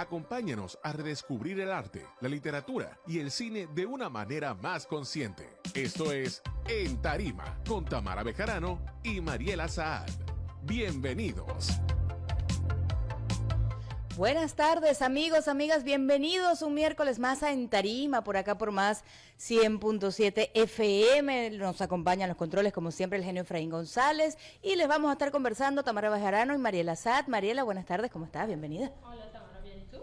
Acompáñanos a redescubrir el arte, la literatura y el cine de una manera más consciente. Esto es En Tarima, con Tamara Bejarano y Mariela Saad. Bienvenidos. Buenas tardes, amigos, amigas, bienvenidos un miércoles más a En Tarima, por acá por más 100.7 FM. Nos acompañan los controles, como siempre, el genio Efraín González, y les vamos a estar conversando Tamara Bejarano y Mariela Saad. Mariela, buenas tardes, ¿cómo estás? Bienvenida. Hola Tamara, ¿bien y tú?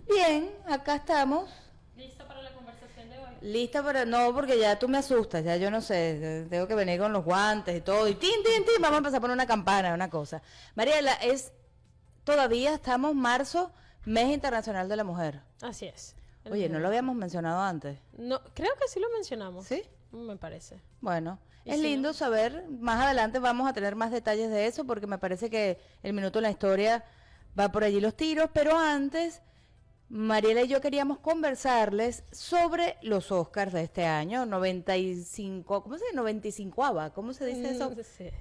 Bien, acá estamos. ¿Lista para la conversación de hoy? Lista para... No, porque ya tú me asustas, ya yo no sé, tengo que venir con los guantes y todo, y tin, tin, tin, vamos a empezar a poner una campana, una cosa. Mariela, todavía estamos marzo, Mes Internacional de la Mujer. Así es. Oye, ¿no lo habíamos mencionado antes? No, creo que sí lo mencionamos. ¿Sí? Me parece. Bueno, ¿Y es si lindo no? saber, más adelante vamos a tener más detalles de eso, porque me parece que el minuto en la historia va por allí los tiros, pero antes, Mariela y yo queríamos conversarles sobre los Oscars de este año, 95, ¿cómo se dice? 95ava, ¿cómo se dice eso?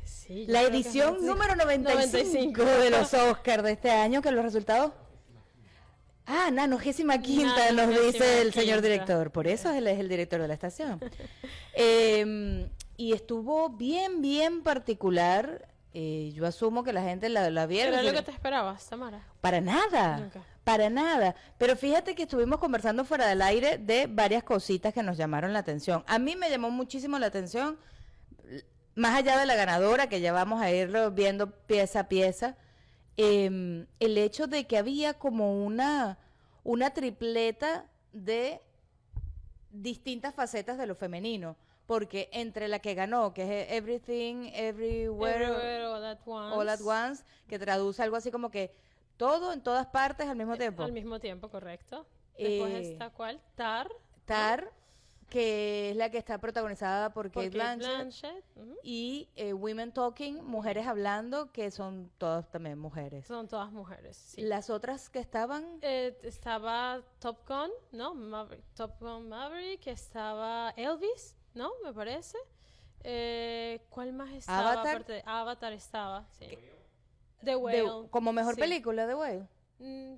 Sí, La edición número 95 de los Oscars de este año, que los resultados... Ah, 95ª nos dice el señor director, por eso él es el director de la estación. Y estuvo bien particular, yo asumo que la gente la vieron. ¿Era lo que te esperabas, Tamara? Para nada, Nunca. para nada. Pero fíjate que estuvimos conversando fuera del aire de varias cositas que nos llamaron la atención. A mí me llamó muchísimo la atención, más allá de la ganadora, que ya vamos a irlo viendo pieza a pieza, el hecho de que había como una tripleta de distintas facetas de lo femenino. Porque entre la que ganó, que es Everything, Everywhere, All at Once, que traduce algo así como que todo en todas partes al mismo tiempo. Al mismo tiempo, correcto. Después está ¿cuál? Tar, que es la que está protagonizada por Kate Blanchett. Ujú. Y Women Talking, Mujeres Hablando, que son todas también mujeres. Son todas mujeres, sí. Las otras que estaban... Estaba Top Gun, ¿no? Top Gun Maverick, estaba Elvis, ¿no? Me parece. ¿Cuál más estaba? Avatar. Aparte de Avatar estaba, sí. The Whale. como mejor sí. película de Whale.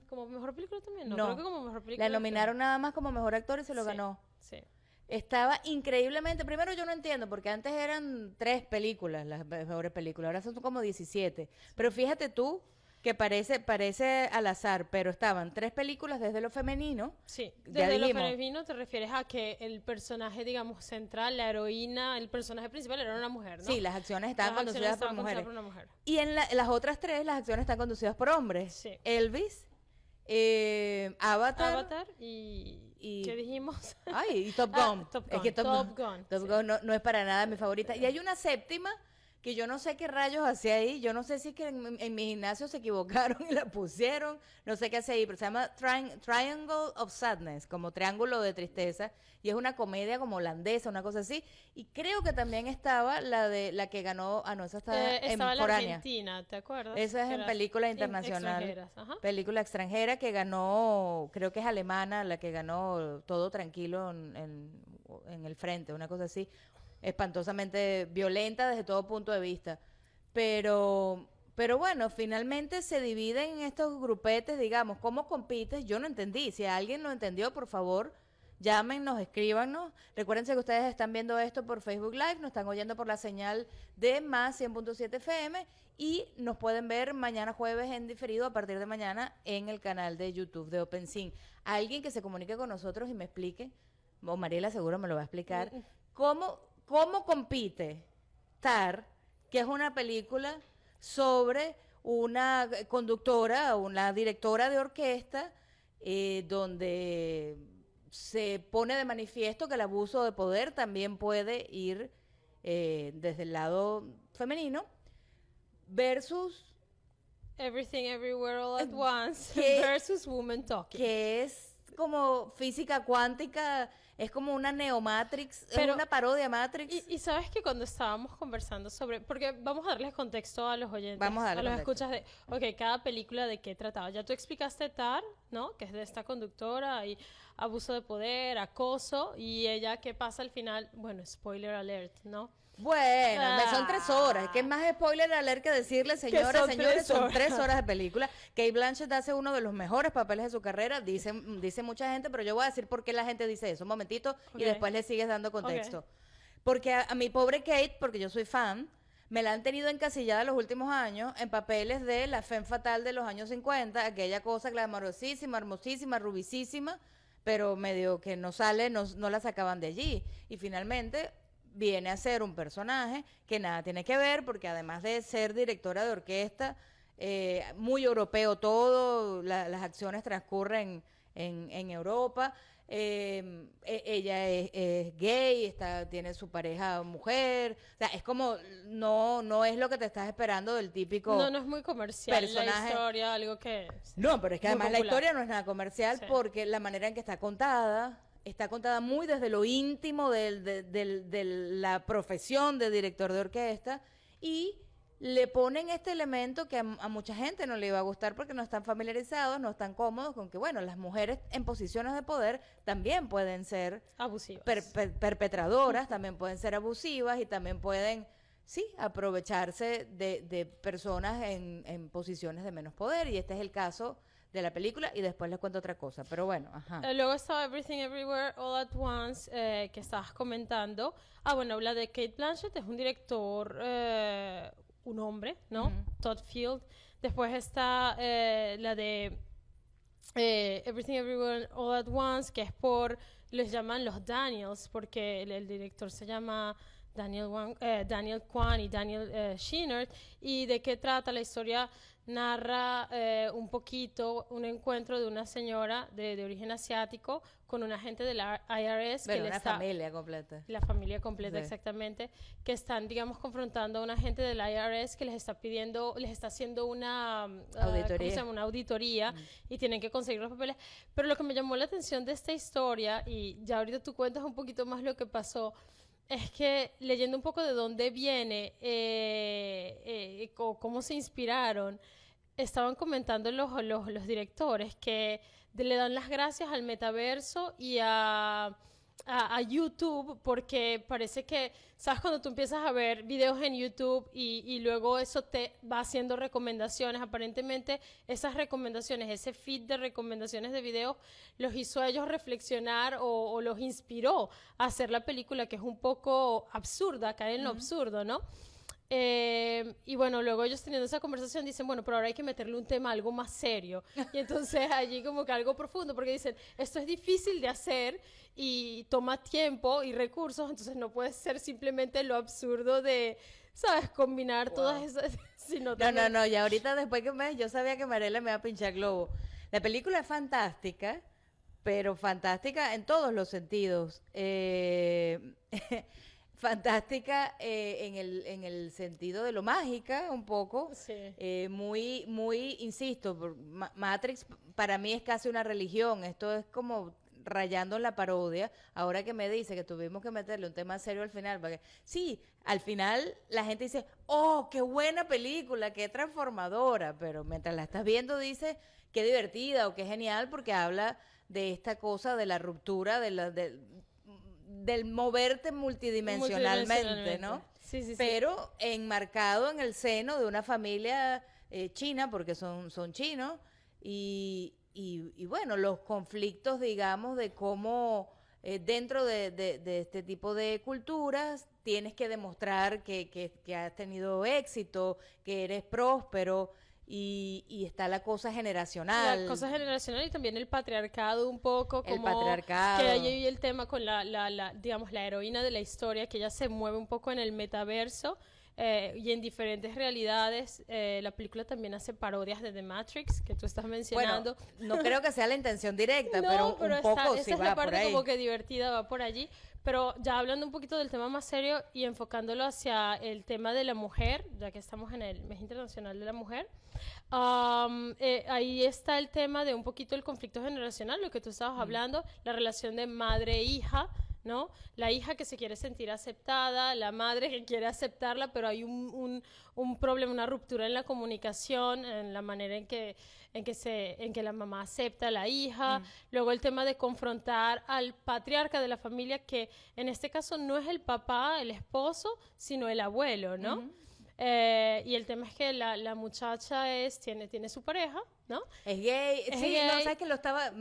¿Como mejor película también? No, No. creo que como mejor película. La nominaron nada más como mejor actor y se lo Sí, ganó. Sí. Estaba increíblemente... Primero, yo no entiendo, porque antes eran 3 películas, las mejores películas, ahora son como 17. Pero fíjate tú que parece al azar, pero estaban 3 películas desde lo femenino. Sí, Ya desde lo dijimos. femenino te refieres a que el personaje, digamos, central, la heroína, el personaje principal era una mujer, ¿no? Sí, las acciones estaban Las acciones conducidas por estaban mujeres. conducidas por una mujer. Y en las otras 3, las acciones están conducidas por hombres. Sí. Elvis, Avatar y ¿qué dijimos? Ay, y Top Gun. Top Es que Gun, Top Top Gun, Gun no es para nada mi favorita. Y hay una séptima que yo no sé qué rayos hace ahí. Yo no sé si es que en mi gimnasio se equivocaron y la pusieron. No sé qué hace ahí, pero se llama Triangle of Sadness, como triángulo de tristeza. Y es una comedia como holandesa, una cosa así. Y creo que también estaba la que ganó. Ah, no, esa está en estaba la foránea. Argentina, ¿te acuerdas? Esa es Que en era película internacional. extranjeras, ajá. Película extranjera que ganó, creo que es alemana, la que ganó Todo Tranquilo en el frente, una cosa así, espantosamente violenta desde todo punto de vista. Pero bueno, finalmente se dividen en estos grupetes, digamos, ¿cómo compites? Yo no entendí. Si alguien lo entendió, por favor, llámenos, escríbanos. Recuérdense que ustedes están viendo esto por Facebook Live, nos están oyendo por la señal de más 100.7 FM y nos pueden ver mañana jueves en diferido a partir de mañana en el canal de YouTube de OpenSyn. Alguien que se comunique con nosotros y me explique, o Mariela seguro me lo va a explicar, cómo compite Tar, que es una película sobre una conductora, una directora de orquesta, donde se pone de manifiesto que el abuso de poder también puede ir desde el lado femenino, versus Everything, Everywhere, All at Once que- versus Woman Talking. que es como física cuántica, es como una neomatrix, Pero- es una parodia Matrix. Y sabes que cuando estábamos conversando sobre, porque vamos a darles contexto a los oyentes, Vamos a darle los contexto. escuchas de, ok, cada película de qué trataba. Ya tú explicaste Tar, ¿no? Que es de esta conductora y abuso de poder, acoso, y ella, ¿qué pasa al final? Bueno, spoiler alert, ¿no? Bueno, son 3 horas. ¿Qué más spoiler alert que decirle, señoras, son señores? 3 Son horas. 3 horas de película. Kate Blanchett hace uno de los mejores papeles de su carrera, dice mucha gente, pero yo voy a decir por qué la gente dice eso. Un momentito Ok. y después le sigues dando contexto. Ok. Porque a mi pobre Kate, porque yo soy fan, me la han tenido encasillada los últimos años en papeles de la femme fatal de los años 50, aquella cosa glamorosísima, hermosísima, rubicísima, pero medio que no sale, no la sacaban de allí. Y finalmente viene a ser un personaje que nada tiene que ver, porque además de ser directora de orquesta, muy europeo todo, las acciones transcurren en Europa. Ella es gay, tiene su pareja mujer, o sea, es como, no es lo que te estás esperando del típico No es muy comercial la personaje. historia, algo que... No, pero es que Muy además la popular. historia no es nada comercial Sí. porque la manera en que está contada muy desde lo íntimo de la profesión de director de orquesta y le ponen este elemento que a mucha gente no le iba a gustar porque no están familiarizados, no están cómodos con que, bueno, las mujeres en posiciones de poder también pueden ser Abusivas. perpetradoras, también pueden ser abusivas y también pueden, sí, aprovecharse de personas en posiciones de menos poder. Y este es el caso de la película y después les cuento otra cosa. Pero bueno, ajá. Luego estaba Everything Everywhere All at Once, que estabas comentando. Bueno, la de Kate Blanchett es un director, un hombre, ¿no? Todd Field. Después está la de Everything Everywhere All at Once, que es les llaman los Daniels, porque el director se llama Daniel Kwan y Daniel Scheinert. ¿Y de qué trata? La historia narra un poquito un encuentro de una señora de origen asiático con un agente de la IRS Pero que le una está... familia completa. La familia completa, Sí. exactamente, que están, digamos, confrontando a un agente del IRS que les está haciendo una Auditoría. ¿cómo se llama? Una auditoría y tienen que conseguir los papeles. Pero lo que me llamó la atención de esta historia, y ya ahorita tú cuentas un poquito más lo que pasó, es que leyendo un poco de dónde viene, cómo se inspiraron, estaban comentando los directores que le dan las gracias al metaverso y a YouTube, porque parece que, ¿sabes? Cuando tú empiezas a ver videos en YouTube y luego eso te va haciendo recomendaciones, aparentemente esas recomendaciones, ese feed de recomendaciones de videos, los hizo a ellos reflexionar o los inspiró a hacer la película, que es un poco absurda, cae en lo absurdo, ¿no? Y bueno, luego ellos teniendo esa conversación dicen, bueno, pero ahora hay que meterle un tema algo más serio. Y entonces allí como que algo profundo, porque dicen, esto es difícil de hacer y toma tiempo y recursos, entonces no puede ser simplemente lo absurdo de, ¿sabes? Combinar todas esas... sino también- No, ya ahorita después yo sabía que Mariela me iba a pinchar globo. La película es fantástica, pero fantástica en todos los sentidos. Fantástica en el sentido de lo mágica, un poco. Sí. Muy, insisto, Matrix para mí es casi una religión. Esto es como rayando en la parodia. Ahora que me dice que tuvimos que meterle un tema serio al final, porque sí, al final la gente dice, oh, qué buena película, qué transformadora, pero mientras la estás viendo dice, qué divertida o qué genial, porque habla de esta cosa de la ruptura, del moverte multidimensionalmente, ¿no? Sí, sí, sí. Pero enmarcado en el seno de una familia china, porque son chinos, y bueno, los conflictos, digamos, de cómo dentro de este tipo de culturas tienes que demostrar que has tenido éxito, que eres próspero, y está la cosa generacional. La cosa generacional y también el patriarcado un poco, El como patriarcado. que ahí el tema con digamos, la heroína de la historia, que ella se mueve un poco en el metaverso y en diferentes realidades. La película también hace parodias de The Matrix, que tú estás mencionando. Bueno, no creo que sea la intención directa, No, pero un poco esa sí es va la por parte ahí. como que divertida, va por allí. Pero ya hablando un poquito del tema más serio y enfocándolo hacia el tema de la mujer, ya que estamos en el Mes Internacional de la Mujer, ahí está el tema de un poquito el conflicto generacional, lo que tú estabas hablando, la relación de madre-hija, ¿no? La hija que se quiere sentir aceptada, la madre que quiere aceptarla, pero hay un problema, una ruptura en la comunicación, en la manera en que la mamá acepta a la hija. Luego el tema de confrontar al patriarca de la familia, que en este caso no es el papá, el esposo, sino el abuelo, ¿no? Y el tema es que la muchacha tiene su pareja, ¿no? Es gay. Es Sí, gay. no, sabes que lo estaba...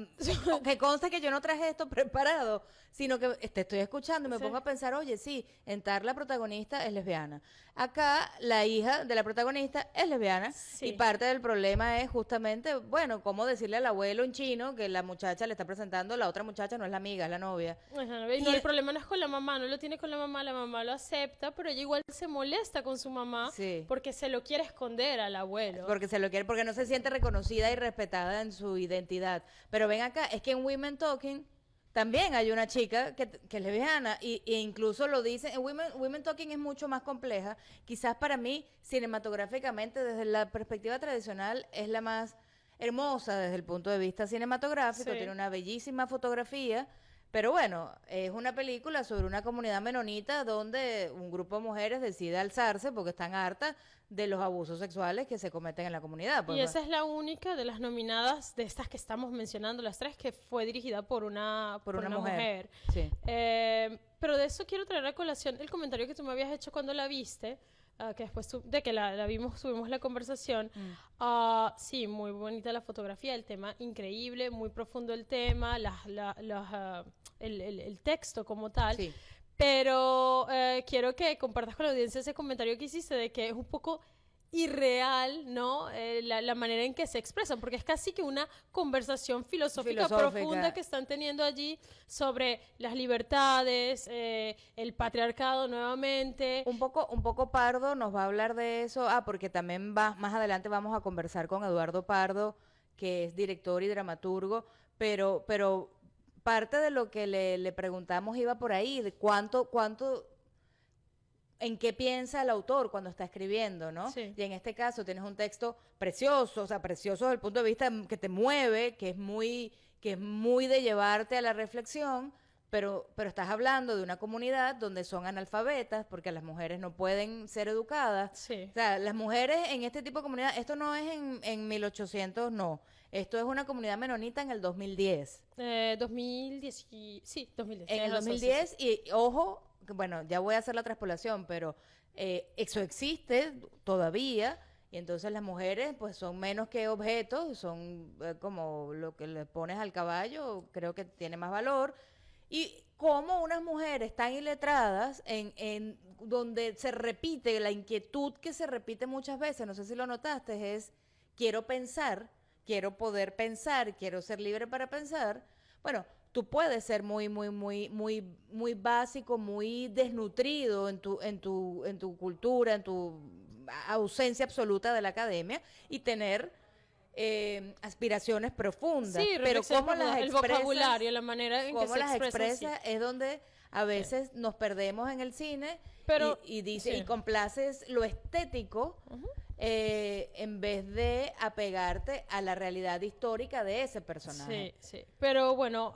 que conste que yo no traje esto preparado, sino que te estoy escuchando y me Sí. pongo a pensar, oye, sí, en Tar la protagonista es lesbiana. Acá la hija de la protagonista es lesbiana Sí. y parte del problema es justamente, bueno, cómo decirle al abuelo en chino que la muchacha le está presentando, la otra muchacha no es la amiga, es la novia. Ajá, y no, el problema no es con la mamá, no lo tiene con la mamá lo acepta, pero ella igual se molesta con su mamá Sí. porque se lo quiere esconder al abuelo. Porque se lo quiere, porque no se siente reconocida y respetada en su identidad. Pero ven acá, es que en Women Talking también hay una chica que es lesbiana e incluso lo dice, en Women Talking es mucho más compleja. Quizás para mí, cinematográficamente, desde la perspectiva tradicional, es la más hermosa desde el punto de vista cinematográfico, Sí. tiene una bellísima fotografía. Pero bueno, es una película sobre una comunidad menonita donde un grupo de mujeres decide alzarse porque están hartas de los abusos sexuales que se cometen en la comunidad. Pues, Y esa es la única de las nominadas de estas que estamos mencionando, las tres, que fue dirigida por una mujer. Sí. Pero de eso quiero traer a colación el comentario que tú me habías hecho cuando la viste, que después de que la vimos, tuvimos la conversación. Sí, muy bonita la fotografía, el tema increíble, muy profundo el tema, el texto como tal. Sí. Pero quiero que compartas con la audiencia ese comentario que hiciste de que es un poco irreal, ¿no? La manera en que se expresan, porque es casi que una conversación filosófica profunda que están teniendo allí sobre las libertades, el patriarcado nuevamente. Un poco Pardo nos va a hablar de eso. Porque también más adelante vamos a conversar con Eduardo Pardo, que es director y dramaturgo, pero parte de lo que le preguntamos iba por ahí, de cuánto en qué piensa el autor cuando está escribiendo, ¿no? Sí. Y en este caso tienes un texto precioso, o sea, precioso desde el punto de vista que te mueve, que es muy de llevarte a la reflexión, pero estás hablando de una comunidad donde son analfabetas, porque las mujeres no pueden ser educadas. Sí. O sea, las mujeres en este tipo de comunidad, esto no es en 1800, no. Esto es una comunidad menonita en el 2010. 2010, sí, 2010. En el tienes razón, 2010, sí, sí. y ojo, que bueno, ya voy a hacer la transpolación, pero eso existe todavía, y entonces las mujeres pues son menos que objetos, son como lo que le pones al caballo, creo que tiene más valor. Y como unas mujeres tan iletradas en donde se repite la inquietud que se repite muchas veces, no sé si lo notaste, es quiero pensar, quiero poder pensar, quiero ser libre para pensar. Bueno, tú puedes ser muy básico, muy desnutrido en tu cultura, en tu ausencia absoluta de la academia y tener aspiraciones profundas. Sí, pero cómo las el expresas, vocabulario, la manera en que cómo se las expresa. expresas es donde a veces nos perdemos en el cine Pero, y dice sí. y complaces lo estético en vez de apegarte a la realidad histórica de ese personaje. Sí, sí. Pero bueno,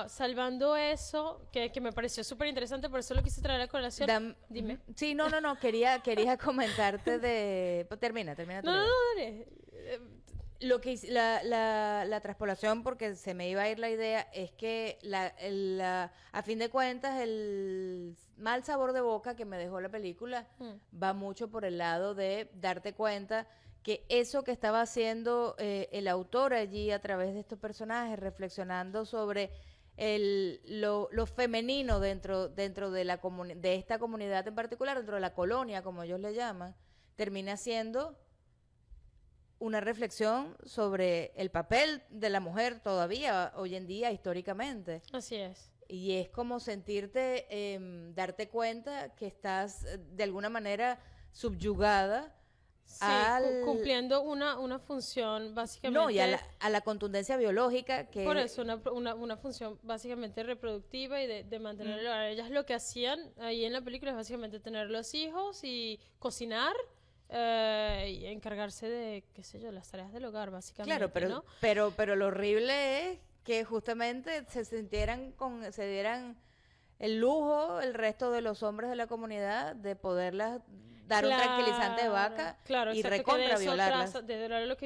salvando eso, que me pareció súper interesante, por eso lo quise traer a colación. Dime. Sí, no, quería comentarte de... Termina tu No, idea. dale. Lo que la transpolación, porque se me iba a ir la idea, es que a fin de cuentas el mal sabor de boca que me dejó la película va mucho por el lado de darte cuenta que eso que estaba haciendo el autor allí a través de estos personajes, reflexionando sobre lo femenino dentro de esta comunidad en particular, dentro de la colonia, como ellos le llaman, termina siendo una reflexión sobre el papel de la mujer todavía, hoy en día, históricamente. Así es. Y es como sentirte, darte cuenta que estás de alguna manera subyugada Sí, cumpliendo una función básicamente... No, y a la contundencia biológica que... Por eso, una función básicamente reproductiva y de mantener el hogar. Ellas lo que hacían ahí en la película es básicamente tener los hijos y cocinar, y encargarse de, qué sé yo, las tareas del hogar, básicamente. Claro, ¿no? pero lo horrible es que justamente se dieran el lujo, el resto de los hombres de la comunidad, de poderlas dar un tranquilizante de vaca claro, y exacto, recontra que de eso violarlas. era lo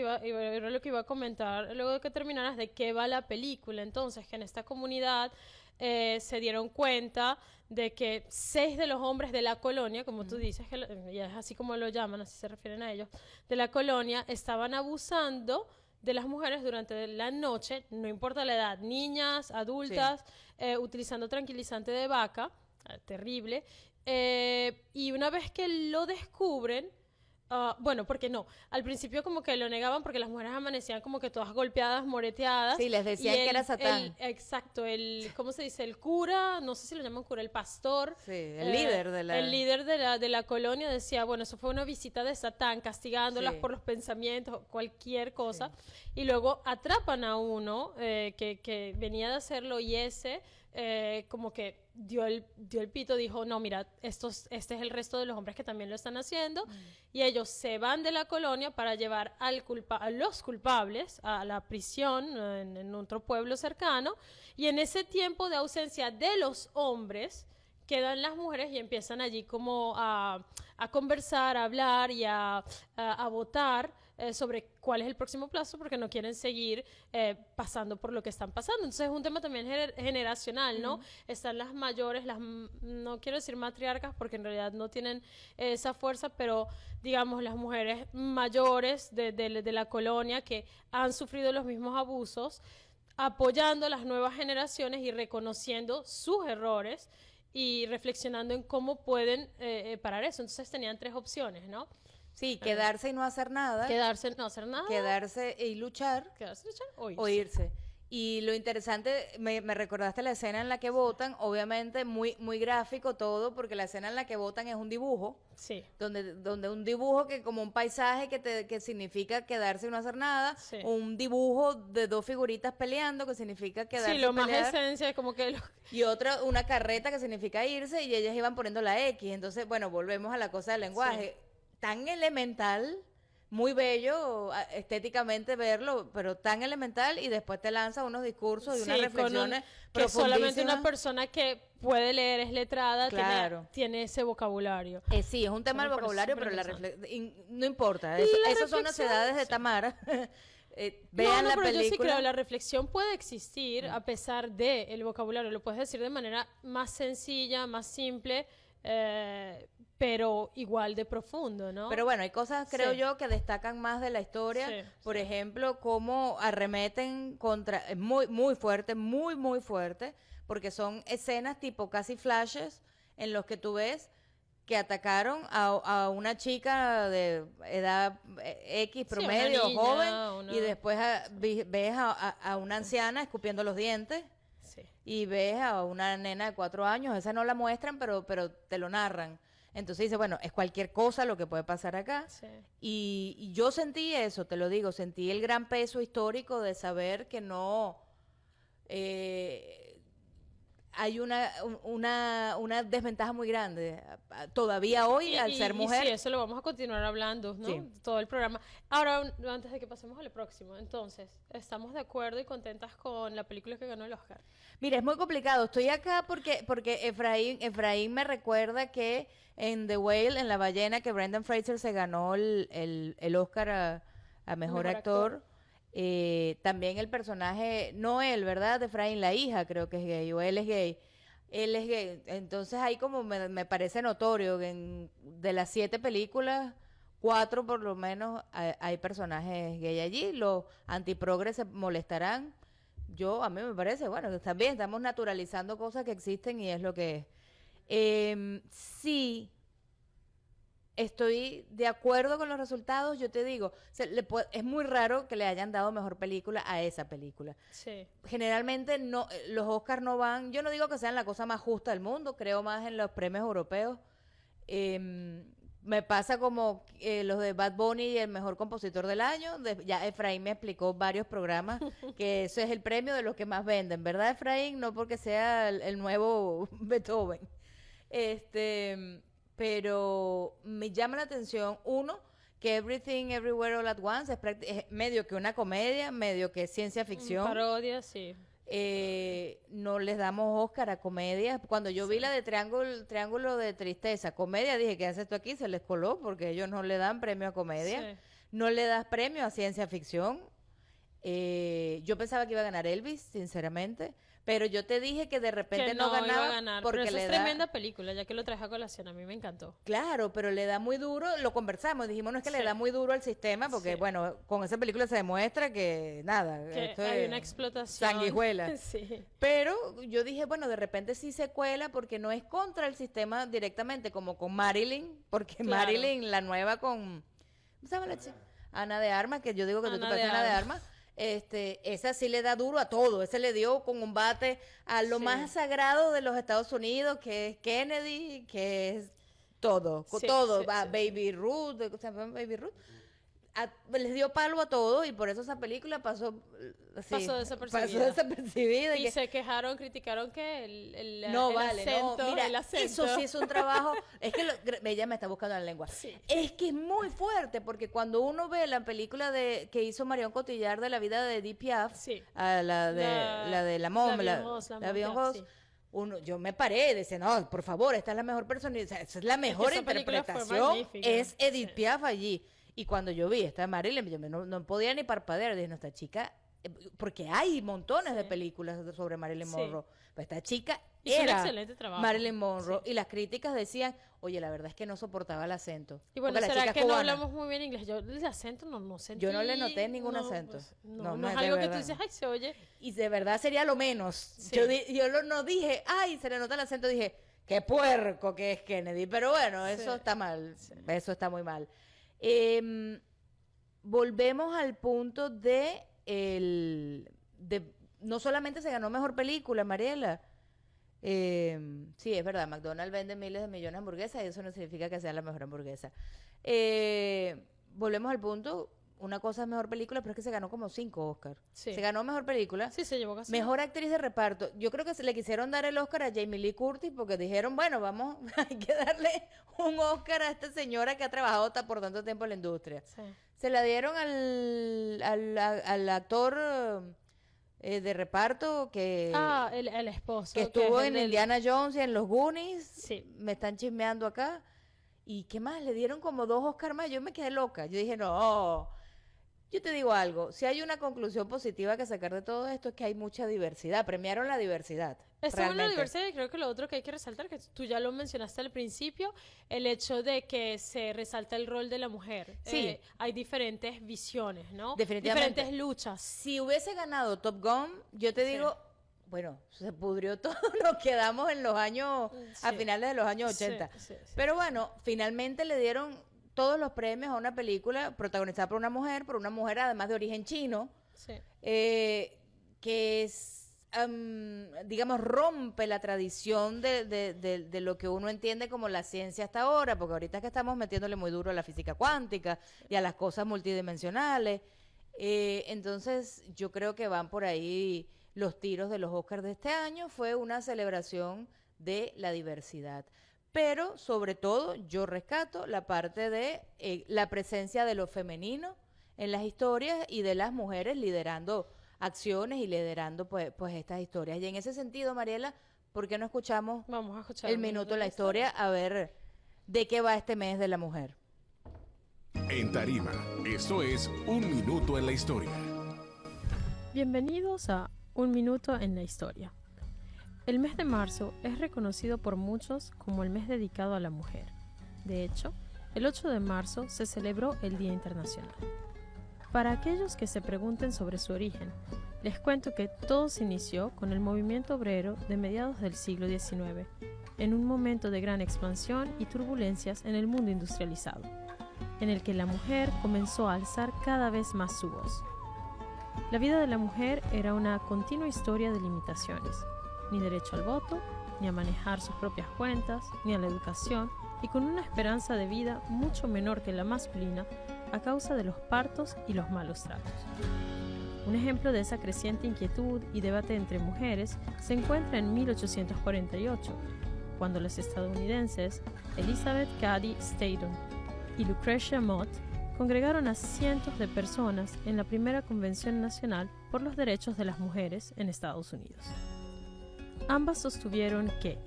que iba a comentar luego de que terminaras de qué va la película. Entonces, que en esta comunidad se dieron cuenta de que 6 de los hombres de la colonia, como tú dices, y es así como lo llaman, así se refieren a ellos, de la colonia, estaban abusando de las mujeres durante la noche, no importa la edad, niñas, adultas, utilizando tranquilizante de vaca, terrible. Y una vez que lo descubren, bueno, porque no, al principio como que lo negaban porque las mujeres amanecían como que todas golpeadas, moreteadas. Sí, les decían y que era Satán. Exacto, ¿cómo se dice? El cura, no sé si lo llaman cura, el pastor. Sí, el líder de la... El líder de la colonia decía, bueno, eso fue una visita de Satán, castigándolas Sí. por los pensamientos, cualquier cosa. Y luego atrapan a uno que venía de hacerlo y ese... como que dio el pito, dijo, no, mira, este es el resto de los hombres que también lo están haciendo, y ellos se van de la colonia para llevar a los culpables a la prisión en otro pueblo cercano, y en ese tiempo de ausencia de los hombres, quedan las mujeres y empiezan allí como a conversar, a hablar y a votar sobre cuál es el próximo plazo porque no quieren seguir pasando por lo que están pasando. Entonces es un tema también generacional, ¿no? Están las mayores, no quiero decir matriarcas porque en realidad no tienen esa fuerza, pero digamos las mujeres mayores de la colonia que han sufrido los mismos abusos, apoyando a las nuevas generaciones y reconociendo sus errores y reflexionando en cómo pueden parar eso. Entonces tenían 3 opciones, ¿no? Sí, quedarse y no hacer nada. Quedarse, no hacer nada. Quedarse y luchar. Quedarse, luchar o irse. O irse. Y lo interesante, me recordaste la escena en la que votan, obviamente muy, muy gráfico todo, porque la escena en la que votan es un dibujo, Sí. donde un dibujo que como un paisaje que significa quedarse y no hacer nada, Sí. un dibujo de 2 figuritas peleando que significa quedarse Sí, lo y más pelear, esencia es como que... y otra, una carreta que significa irse, y ellas iban poniendo la X. Entonces, bueno, volvemos a la cosa del lenguaje. Tan elemental, muy bello estéticamente verlo, pero tan elemental, y después te lanza unos discursos y unas reflexiones que solamente una profundísimas. persona que puede leer, es letrada, Claro. tiene ese vocabulario. Sí, es un tema Me del parece vocabulario, pero no importa. Y la Esas son las reflexión, edades de sí. Tamara. Vean la pero yo sí película. creo, la reflexión puede existir a pesar del vocabulario. Lo puedes decir de manera más sencilla, más simple, pero igual de profundo, ¿no? Pero bueno, hay cosas, creo Sí. yo, que destacan más de la historia. Sí, Por sí. ejemplo, cómo arremeten contra... Es muy, muy fuerte, muy, muy fuerte, porque son escenas tipo casi flashes en los que tú ves que atacaron a una chica de edad X Sí, una promedio, niña, joven, y después ves a una anciana escupiendo los dientes. Sí. Y ves a una nena de 4 años, esa no la muestran, pero te lo narran. Entonces dice, bueno, es cualquier cosa lo que puede pasar acá. Sí. Y yo sentí eso, te lo digo, sentí el gran peso histórico de saber que no hay una desventaja muy grande todavía hoy al ser mujer. Sí, eso lo vamos a continuar hablando, ¿no? Sí. Todo el programa. Ahora, antes de que pasemos al próximo, entonces, ¿estamos de acuerdo y contentas con la película que ganó el Oscar? Mira, es muy complicado. Estoy acá porque Efraín me recuerda que en The Whale, en La Ballena, que Brendan Fraser se ganó el Oscar a mejor actor. También el personaje, no él, ¿verdad? De Efraín, la hija creo que es gay, o él es gay. Él es gay. Entonces ahí como me parece notorio que de las 7 películas, 4 por lo menos hay personajes gay allí. Los antiprogres se molestarán. A mí me parece, bueno, también estamos naturalizando cosas que existen y es lo que es. Sí, estoy de acuerdo con los resultados, yo te digo, es muy raro que le hayan dado mejor película a esa película. Sí. Generalmente no, los Oscars no van, yo no digo que sean la cosa más justa del mundo, creo más en los premios europeos. Me pasa como los de Bad Bunny y el mejor compositor del año. Ya Efraín me explicó varios programas que ese es el premio de los que más venden, ¿verdad, Efraín? No porque sea el nuevo Beethoven. Pero me llama la atención, uno, que Everything Everywhere All at Once es medio que una comedia, medio que ciencia ficción. Parodia, sí. no les damos Oscar a comedias. Cuando yo vi la de Triángulo de Tristeza, comedia, dije, ¿qué hace esto aquí? Se les coló porque ellos no le dan premio a comedia. Sí. No le das premio a ciencia ficción. Yo pensaba que iba a ganar Elvis, sinceramente, pero yo te dije que de repente Que no iba ganaba a ganar, porque pero esa le es da... tremenda película, ya que lo traje a colación, a mí me encantó. Claro, pero le da muy duro, lo conversamos, dijimos, no es que le Sí. da muy duro al sistema, porque Sí. bueno, con esa película se demuestra que nada, Que esto hay es una explotación. sanguijuela. Sí. Pero yo dije, bueno, de repente sí se cuela porque no es contra el sistema directamente, como con Marilyn, porque Claro. Marilyn, la nueva con, ¿cómo se llama la chica? Ana de Armas, que yo digo que tú Ana te pareces de Ana de Armas. Armas. Esa sí le da duro a todo, ese le dio con un bate a lo Sí. más sagrado de los Estados Unidos, que es Kennedy, que es todo, Sí, todo, sí, va, sí, Baby Ruth, ¿se llama Baby Ruth? Les dio palo a todo y por eso esa película pasó así, Pasó desapercibida. pasó desapercibida, Y que- se quejaron, criticaron que el no el vale, acento, no, mira, el acento. eso sí es un trabajo, es que ella me está buscando la lengua, Sí. es que es muy fuerte, porque cuando uno ve la película que hizo Marion Cotillard de la vida de Edith Piaf, Sí. la de la Mom, la Beyoncé, la Beyoncé, sí. yo me paré y decía, no, por favor, esta es la mejor persona, esa es la mejor esa película fue interpretación, magnífica, es Edith sí. Piaf allí. Y cuando yo vi esta Marilyn, yo no podía ni parpadear, dije, no, esta chica, porque hay montones de Sí. películas sobre Marilyn Sí. Monroe, pero esta chica Hizo un era excelente trabajo. Marilyn Monroe, y las críticas decían, oye, la verdad es que no soportaba el acento. Y bueno, porque la ¿será chica que es no cubana. hablamos muy bien inglés? Yo el acento no sentí. Yo no le noté ningún no, acento. pues, No, no de es algo que tú verdad. dices, ay, se oye. Y de verdad sería lo menos. Sí. No dije, ay, se le nota el acento, dije, qué puerco que es Kennedy. Pero bueno, eso Sí. está mal, Sí. eso está muy mal. Volvemos al punto de no solamente se ganó mejor película, Mariela. Sí, es verdad, McDonald's vende miles de millones de hamburguesas y eso no significa que sea la mejor hamburguesa. Volvemos al punto, una cosa es mejor película, pero es que se ganó como 5 Oscars. Sí. Se ganó mejor película. Sí, se llevó casi. Mejor actriz de reparto. Yo creo que le quisieron dar el Oscar a Jamie Lee Curtis porque dijeron, bueno, vamos, hay que darle un Oscar a esta señora que ha trabajado por tanto tiempo en la industria. Sí. Se la dieron al actor de reparto que, El esposo. que es estuvo el en del- Indiana Jones y en Los Goonies. Sí. Me están chismeando acá. ¿Y qué más? Le dieron como 2 Oscar más. Yo me quedé loca. Yo dije, no. Yo te digo algo. Si hay una conclusión positiva que sacar de todo esto es que hay mucha diversidad. Premiaron la diversidad. Está en la realmente. diversidad y creo que lo otro que hay que resaltar, que tú ya lo mencionaste al principio, el hecho de que se resalta el rol de la mujer. Sí. Hay diferentes visiones, ¿no? Definitivamente. Diferentes luchas. Si hubiese ganado Top Gun, yo te Sí. digo, bueno, se pudrió todo. Nos quedamos en los años, a Sí. finales de los años 80. Sí, sí, sí. Pero bueno, finalmente le dieron todos los premios a una película protagonizada por una mujer además de origen chino, Sí. que es, digamos, rompe la tradición de lo que uno entiende como la ciencia hasta ahora, porque ahorita es que estamos metiéndole muy duro a la física cuántica y a las cosas multidimensionales. Entonces, yo creo que van por ahí los tiros de los Oscars de este año. Fue una celebración de la diversidad. Pero, sobre todo, yo rescato la parte de la presencia de lo femenino en las historias y de las mujeres liderando acciones y liderando pues estas historias. Y en ese sentido, Mariela, ¿por qué no escuchamos Vamos a escuchar el un minuto de la historia a ver de qué va este mes de la mujer? En Tarima, esto es Un Minuto en la Historia. Bienvenidos a Un Minuto en la Historia. El mes de marzo es reconocido por muchos como el mes dedicado a la mujer. De hecho, el 8 de marzo se celebró el Día Internacional. Para aquellos que se pregunten sobre su origen, les cuento que todo se inició con el movimiento obrero de mediados del siglo XIX, en un momento de gran expansión y turbulencias en el mundo industrializado, en el que la mujer comenzó a alzar cada vez más su voz. La vida de la mujer era una continua historia de limitaciones, ni derecho al voto, ni a manejar sus propias cuentas, ni a la educación, y con una esperanza de vida mucho menor que la masculina a causa de los partos y los malos tratos. Un ejemplo de esa creciente inquietud y debate entre mujeres se encuentra en 1848, cuando las estadounidenses Elizabeth Cady Stanton y Lucretia Mott congregaron a cientos de personas en la primera Convención Nacional por los Derechos de las Mujeres en Estados Unidos. Ambas sostuvieron que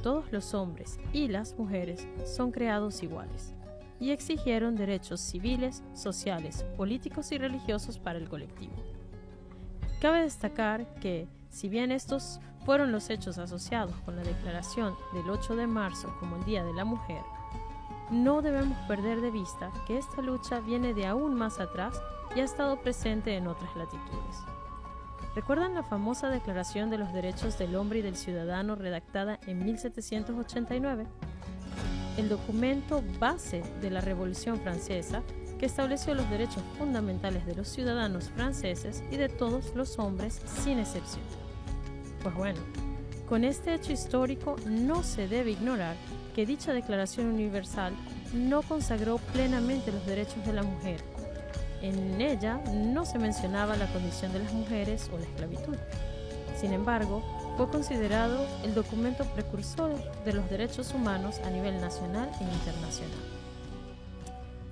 todos los hombres y las mujeres son creados iguales y exigieron derechos civiles, sociales, políticos y religiosos para el colectivo. Cabe destacar que, si bien estos fueron los hechos asociados con la declaración del 8 de marzo como el Día de la Mujer, no debemos perder de vista que esta lucha viene de aún más atrás y ha estado presente en otras latitudes. ¿Recuerdan la famosa Declaración de los Derechos del Hombre y del Ciudadano redactada en 1789? El documento base de la Revolución Francesa que estableció los derechos fundamentales de los ciudadanos franceses y de todos los hombres sin excepción. Pues bueno, con este hecho histórico no se debe ignorar que dicha Declaración Universal no consagró plenamente los derechos de la mujer. En ella no se mencionaba la condición de las mujeres o la esclavitud. Sin embargo, fue considerado el documento precursor de los derechos humanos a nivel nacional e internacional.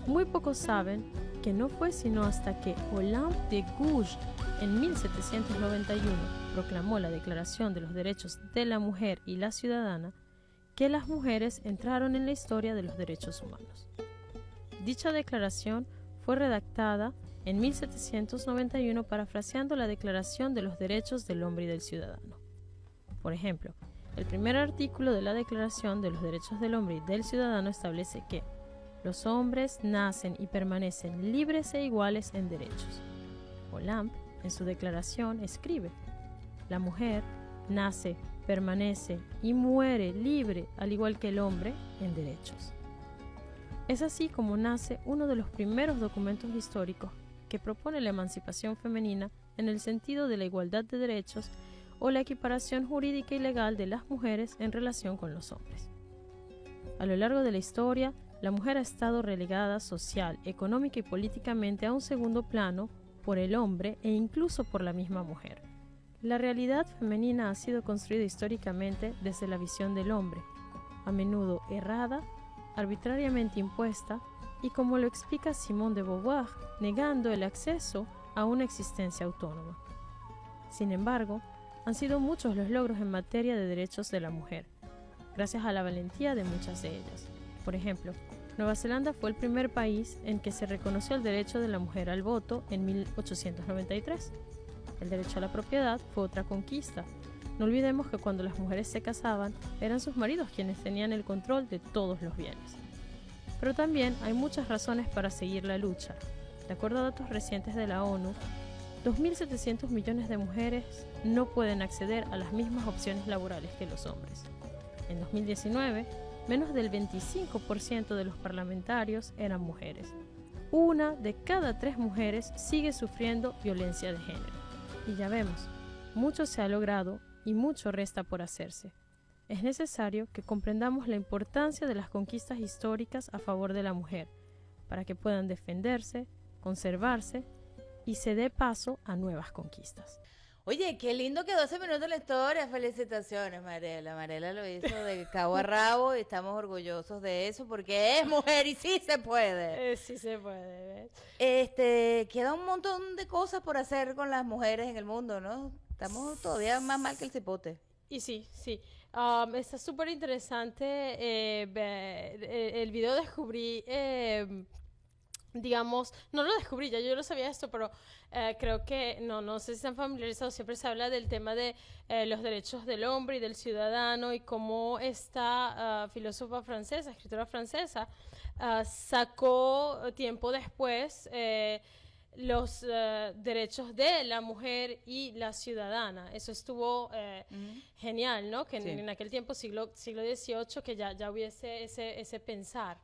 Muy pocos saben que no fue sino hasta que Olympe de Gouges en 1791 proclamó la Declaración de los Derechos de la Mujer y la Ciudadana que las mujeres entraron en la historia de los derechos humanos. Dicha declaración fue redactada en 1791 parafraseando la Declaración de los Derechos del Hombre y del Ciudadano. Por ejemplo, el primer artículo de la Declaración de los Derechos del Hombre y del Ciudadano establece que los hombres nacen y permanecen libres e iguales en derechos. Olympe, en su declaración, escribe: la mujer nace, permanece y muere libre, al igual que el hombre, en derechos. Es así como nace uno de los primeros documentos históricos que propone la emancipación femenina en el sentido de la igualdad de derechos o la equiparación jurídica y legal de las mujeres en relación con los hombres. A lo largo de la historia, la mujer ha estado relegada social, económica y políticamente a un segundo plano por el hombre e incluso por la misma mujer. La realidad femenina ha sido construida históricamente desde la visión del hombre, a menudo errada, arbitrariamente impuesta y, como lo explica Simone de Beauvoir, negando el acceso a una existencia autónoma. Sin embargo, han sido muchos los logros en materia de derechos de la mujer, gracias a la valentía de muchas de ellas. Por ejemplo, Nueva Zelanda fue el primer país en que se reconoció el derecho de la mujer al voto en 1893. El derecho a la propiedad fue otra conquista. No olvidemos que cuando las mujeres se casaban, eran sus maridos quienes tenían el control de todos los bienes. Pero también hay muchas razones para seguir la lucha. De acuerdo a datos recientes de la ONU, 2.700 millones de mujeres no pueden acceder a las mismas opciones laborales que los hombres. En 2019, menos del 25% de los parlamentarios eran mujeres. 1 de cada 3 mujeres sigue sufriendo violencia de género. Y ya vemos, mucho se ha logrado y mucho resta por hacerse. Es necesario que comprendamos la importancia de las conquistas históricas a favor de la mujer, para que puedan defenderse, conservarse y se dé paso a nuevas conquistas. Oye, qué lindo quedó ese minuto de la historia. Felicitaciones, Mariela. Mariela lo hizo de cabo a rabo y estamos orgullosos de eso porque es mujer y sí se puede. Sí se puede, ¿ves? Queda un montón de cosas por hacer con las mujeres en el mundo, ¿no? Estamos todavía más mal que el cipote. Y sí. Está súper interesante el video. Descubrí, digamos, no lo descubrí, ya yo lo sabía esto, pero creo que, no sé si están familiarizados, siempre se habla del tema de los derechos del hombre y del ciudadano y cómo esta filósofa francesa, escritora francesa, sacó tiempo después los derechos de la mujer y la ciudadana. Eso estuvo genial, ¿no? Que sí. en aquel tiempo, siglo XVIII, que ya hubiese ese pensar,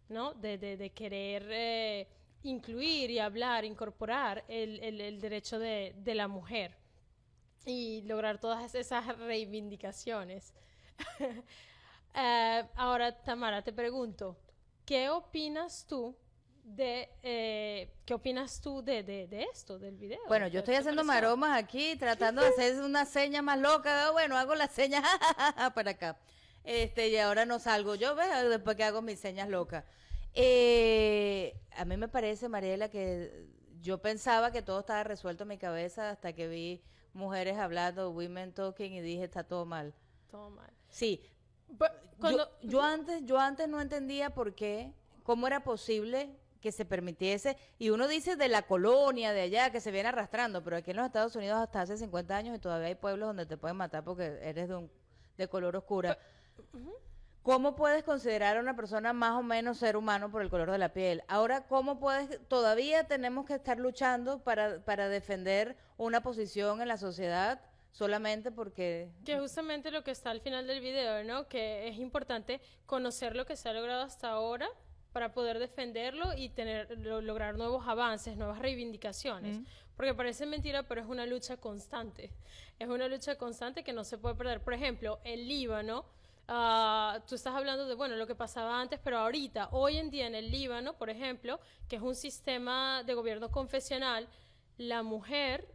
¿no? De querer incluir y hablar, incorporar el derecho de la mujer y lograr todas esas reivindicaciones. Ahora, Tamara, te pregunto, ¿qué opinas tú de esto, del video? Bueno, yo estoy haciendo maromas aquí, tratando de hacer una seña más loca. Bueno, hago la seña para acá. Y ahora no salgo yo, ¿ves? Después que hago mis señas locas. A mí me parece, Mariela, que yo pensaba que todo estaba resuelto en mi cabeza hasta que vi mujeres hablando, women talking, y dije, está todo mal. Todo mal. Sí, Cuando, yo antes no entendía por qué, cómo era posible que se permitiese, y uno dice de la colonia, de allá, que se viene arrastrando, pero aquí en los Estados Unidos hasta hace 50 años y todavía hay pueblos donde te pueden matar porque eres de color oscura. ¿Cómo puedes considerar a una persona más o menos ser humano por el color de la piel? Ahora, ¿cómo todavía tenemos que estar luchando para defender una posición en la sociedad solamente porque... que justamente lo que está al final del video, ¿no? Que es importante conocer lo que se ha logrado hasta ahora para poder defenderlo y lograr nuevos avances, nuevas reivindicaciones. Porque parece mentira, pero es una lucha constante. Es una lucha constante que no se puede perder. Por ejemplo, el Líbano, tú estás hablando de, bueno, lo que pasaba antes, pero ahorita, hoy en día en el Líbano, por ejemplo, que es un sistema de gobierno confesional, la mujer,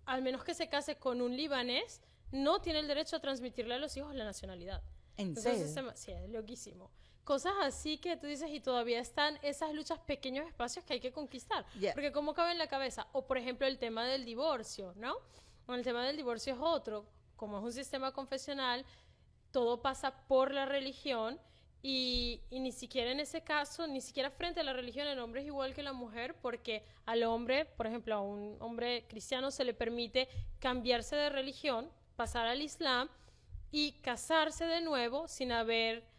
al menos que se case con un libanés, no tiene el derecho a transmitirle a los hijos la nacionalidad. ¿En serio? Sí, es loquísimo. Cosas así que tú dices y todavía están esas luchas, pequeños espacios que hay que conquistar. Yeah. Porque ¿cómo cabe en la cabeza? O por ejemplo el tema del divorcio, ¿no? Bueno, el tema del divorcio es otro. Como es un sistema confesional, todo pasa por la religión y ni siquiera en ese caso, ni siquiera frente a la religión, el hombre es igual que la mujer, porque al hombre, por ejemplo, a un hombre cristiano se le permite cambiarse de religión, pasar al Islam y casarse de nuevo sin haber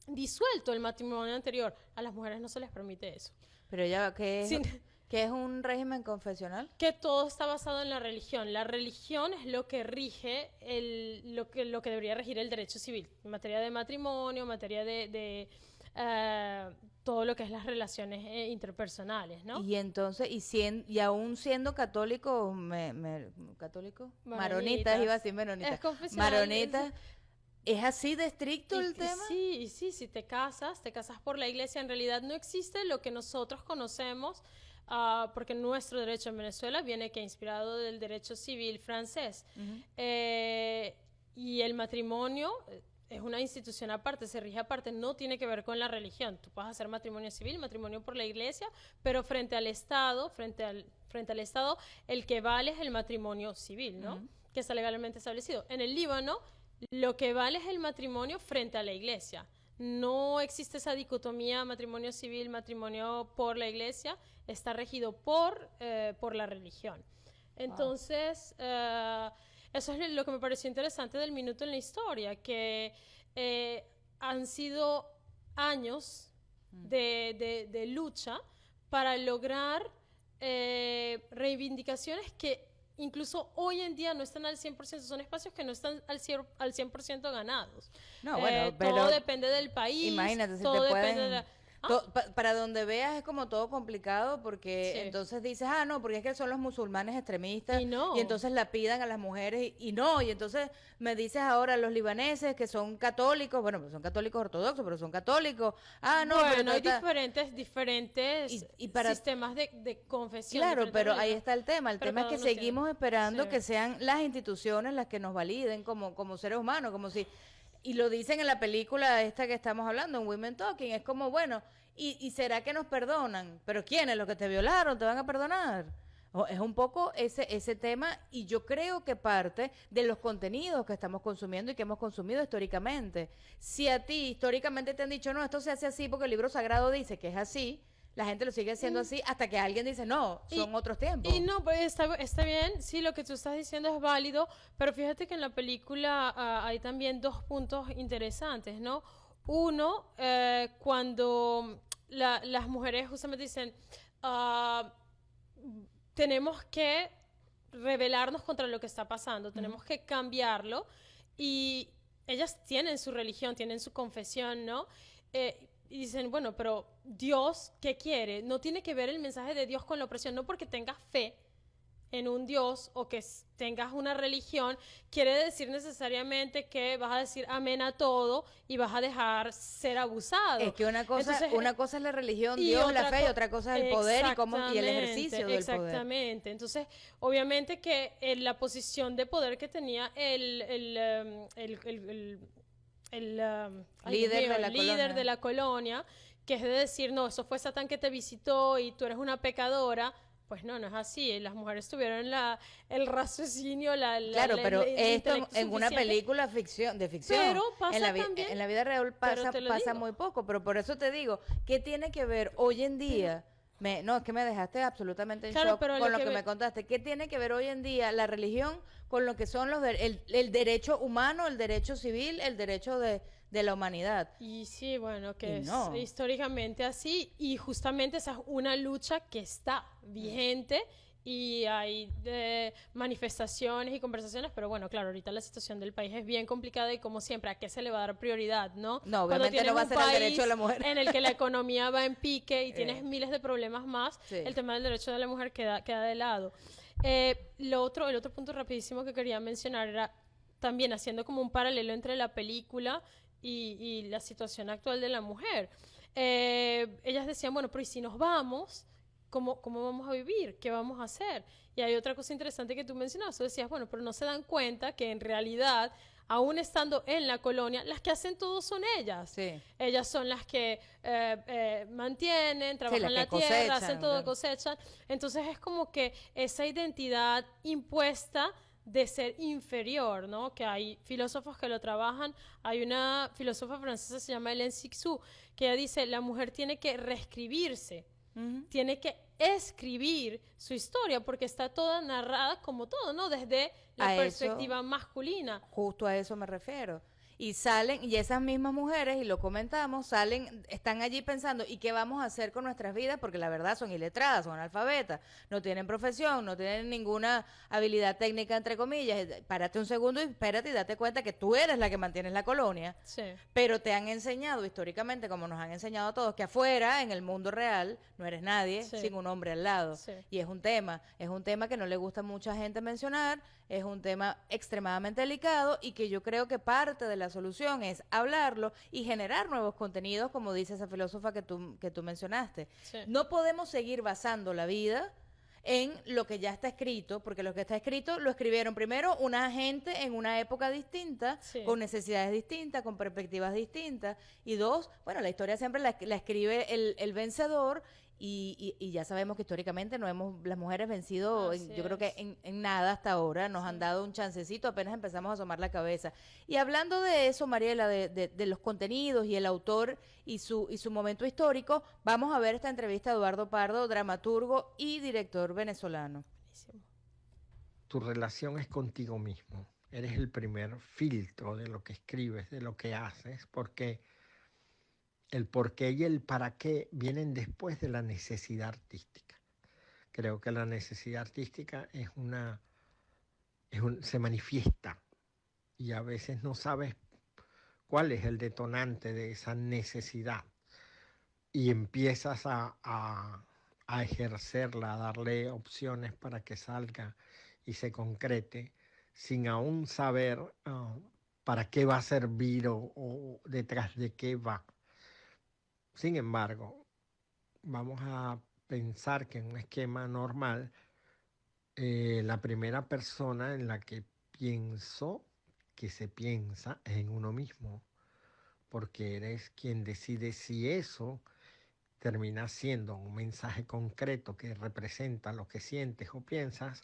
disuelto el matrimonio anterior. A las mujeres no se les permite eso. Pero ya, ¿qué es un régimen confesional? Que todo está basado en la religión. La religión es lo que rige lo que debería regir el derecho civil, en materia de matrimonio, en materia de todo lo que es las relaciones interpersonales, ¿no? Y entonces, y aún siendo católico, ¿católico? Maronitas, iba a decir menonitas. Es confesional. Maronitas. ¿Es así de estricto el tema? Sí, si te casas por la iglesia. En realidad no existe lo que nosotros conocemos, porque nuestro derecho en Venezuela viene inspirado del derecho civil francés. Y el matrimonio es una institución aparte, se rige aparte, no tiene que ver con la religión. Tú puedes hacer matrimonio civil, matrimonio por la iglesia, pero frente al Estado, frente al Estado, el que vale es el matrimonio civil, ¿no? Que está legalmente establecido. En el Líbano, lo que vale es el matrimonio frente a la iglesia. No existe esa dicotomía matrimonio civil, matrimonio por la iglesia, está regido por la religión. Entonces, eso es lo que me pareció interesante del minuto en la historia, que han sido años de lucha para lograr reivindicaciones que incluso hoy en día no están al 100%, son espacios que no están al 100% ganados. No, bueno, pero todo depende del país. Imagínate, si todo te depende pueden... de la... para donde veas es como todo complicado porque Sí. entonces dices, no, porque es que son los musulmanes extremistas Y no. y entonces la pidan a las mujeres y no, y entonces me dices ahora los libaneses que son católicos, bueno, pues son católicos ortodoxos, pero son católicos, no, bueno, pero hay diferentes y para... sistemas de confesión. Claro, diferentes pero ahí religiones. está el tema. El Pero tema es cada que uno tiene- seguimos esperando Sí. que sean las instituciones las que nos validen como seres humanos, como si... Y lo dicen en la película esta que estamos hablando, en Women Talking, es como, bueno, ¿y será que nos perdonan? ¿Pero quiénes? ¿Los que te violaron te van a perdonar? Es un poco ese tema, y yo creo que parte de los contenidos que estamos consumiendo y que hemos consumido históricamente. Si a ti históricamente te han dicho, no, esto se hace así porque el libro sagrado dice que es así, la gente lo sigue haciendo así hasta que alguien dice, no, son otros tiempos. Y no, pues está bien, sí, lo que tú estás diciendo es válido, pero fíjate que en la película hay también dos puntos interesantes, ¿no? Uno, cuando las mujeres justamente dicen, tenemos que rebelarnos contra lo que está pasando, tenemos que cambiarlo, y ellas tienen su religión, tienen su confesión, ¿no? Y dicen, bueno, pero Dios, ¿qué quiere? No tiene que ver el mensaje de Dios con la opresión, no porque tengas fe en un Dios o que tengas una religión, quiere decir necesariamente que vas a decir amén a todo y vas a dejar ser abusado. Es que una cosa es la religión, y Dios, la otra fe, y otra cosa es el poder y el ejercicio del poder. Exactamente. Entonces, obviamente que la posición de poder que tenía el Líder de la el líder colonia. de la colonia, que es de decir, no, eso fue Satán que te visitó y tú eres una pecadora. Pues no, no es así. Las mujeres tuvieron el raciocinio, Claro, pero el esto intelecto en una suficiente. película de ficción. Pero pasa en la, también, en la vida real pero pasa, te lo pasa digo. muy poco, pero por eso te digo, ¿qué tiene que ver hoy en día? No, es que me dejaste absolutamente en Claro, shock pero con lo lo que que me contaste. ¿Qué tiene que ver hoy en día la religión con lo que son el derecho humano, el derecho civil, el derecho de la humanidad? Y sí, bueno, que Y es no. históricamente así y justamente esa es una lucha que está vigente y hay manifestaciones y conversaciones, pero bueno, claro, ahorita la situación del país es bien complicada y como siempre, ¿a qué se le va a dar prioridad, no? No, Cuando obviamente tienes no va a un ser el país derecho de la mujer. en el que la economía va en pique y tienes miles de problemas más, Sí. el tema del derecho de la mujer queda de lado. El otro punto rapidísimo que quería mencionar era también haciendo como un paralelo entre la película y la situación actual de la mujer. Ellas decían, bueno, pero ¿y si nos vamos? ¿Cómo vamos a vivir? ¿Qué vamos a hacer? Y hay otra cosa interesante que tú mencionabas. Tú decías, bueno, pero no se dan cuenta que en realidad, aún estando en la colonia, las que hacen todo son ellas. Sí. Ellas son las que mantienen, trabajan las que la tierra, cosechan, hacen todo, claro. cosechan. Entonces es como que esa identidad impuesta de ser inferior, ¿no? Que hay filósofos que lo trabajan. Hay una filósofa francesa, se llama Hélène Cixous, que ella dice, la mujer tiene que reescribirse, tiene que escribir su historia, porque está toda narrada como todo, ¿no? Desde la A eso- perspectiva masculina. Justo a eso me refiero. Y salen, y esas mismas mujeres, y lo comentamos, están allí pensando, ¿y qué vamos a hacer con nuestras vidas? Porque la verdad son iletradas, son analfabetas, no tienen profesión, no tienen ninguna habilidad técnica, entre comillas. Párate un segundo y espérate y date cuenta que tú eres la que mantienes la colonia. Sí. Pero te han enseñado históricamente, como nos han enseñado a todos, que afuera, en el mundo real, no eres nadie Sí. sin un hombre al lado. Sí. Y es un tema que no le gusta a mucha gente mencionar, es un tema extremadamente delicado y que yo creo que parte de la solución es hablarlo y generar nuevos contenidos, como dice esa filósofa que tú mencionaste. Sí. No podemos seguir basando la vida en lo que ya está escrito, porque lo que está escrito lo escribieron primero una gente en una época distinta, Sí. con necesidades distintas, con perspectivas distintas, y dos, bueno, la historia siempre la escribe el vencedor, y ya sabemos que históricamente no hemos las mujeres vencido, Así yo creo que es. en nada hasta ahora, nos han dado un chancecito, apenas empezamos a asomar la cabeza. Y hablando de eso, Mariela, de los contenidos y el autor y su momento histórico, vamos a ver esta entrevista a Eduardo Pardo, dramaturgo y director venezolano. Buenísimo. Tu relación es contigo mismo. Eres el primer filtro de lo que escribes, de lo que haces, porque el por qué y el para qué vienen después de la necesidad artística. Creo que la necesidad artística se manifiesta y a veces no sabes cuál es el detonante de esa necesidad y empiezas a ejercerla, a darle opciones para que salga y se concrete sin aún saber para qué va a servir o detrás de qué va. Sin embargo, vamos a pensar que en un esquema normal, la primera persona en la que pienso que se piensa es en uno mismo, porque eres quien decide si eso termina siendo un mensaje concreto que representa lo que sientes o piensas,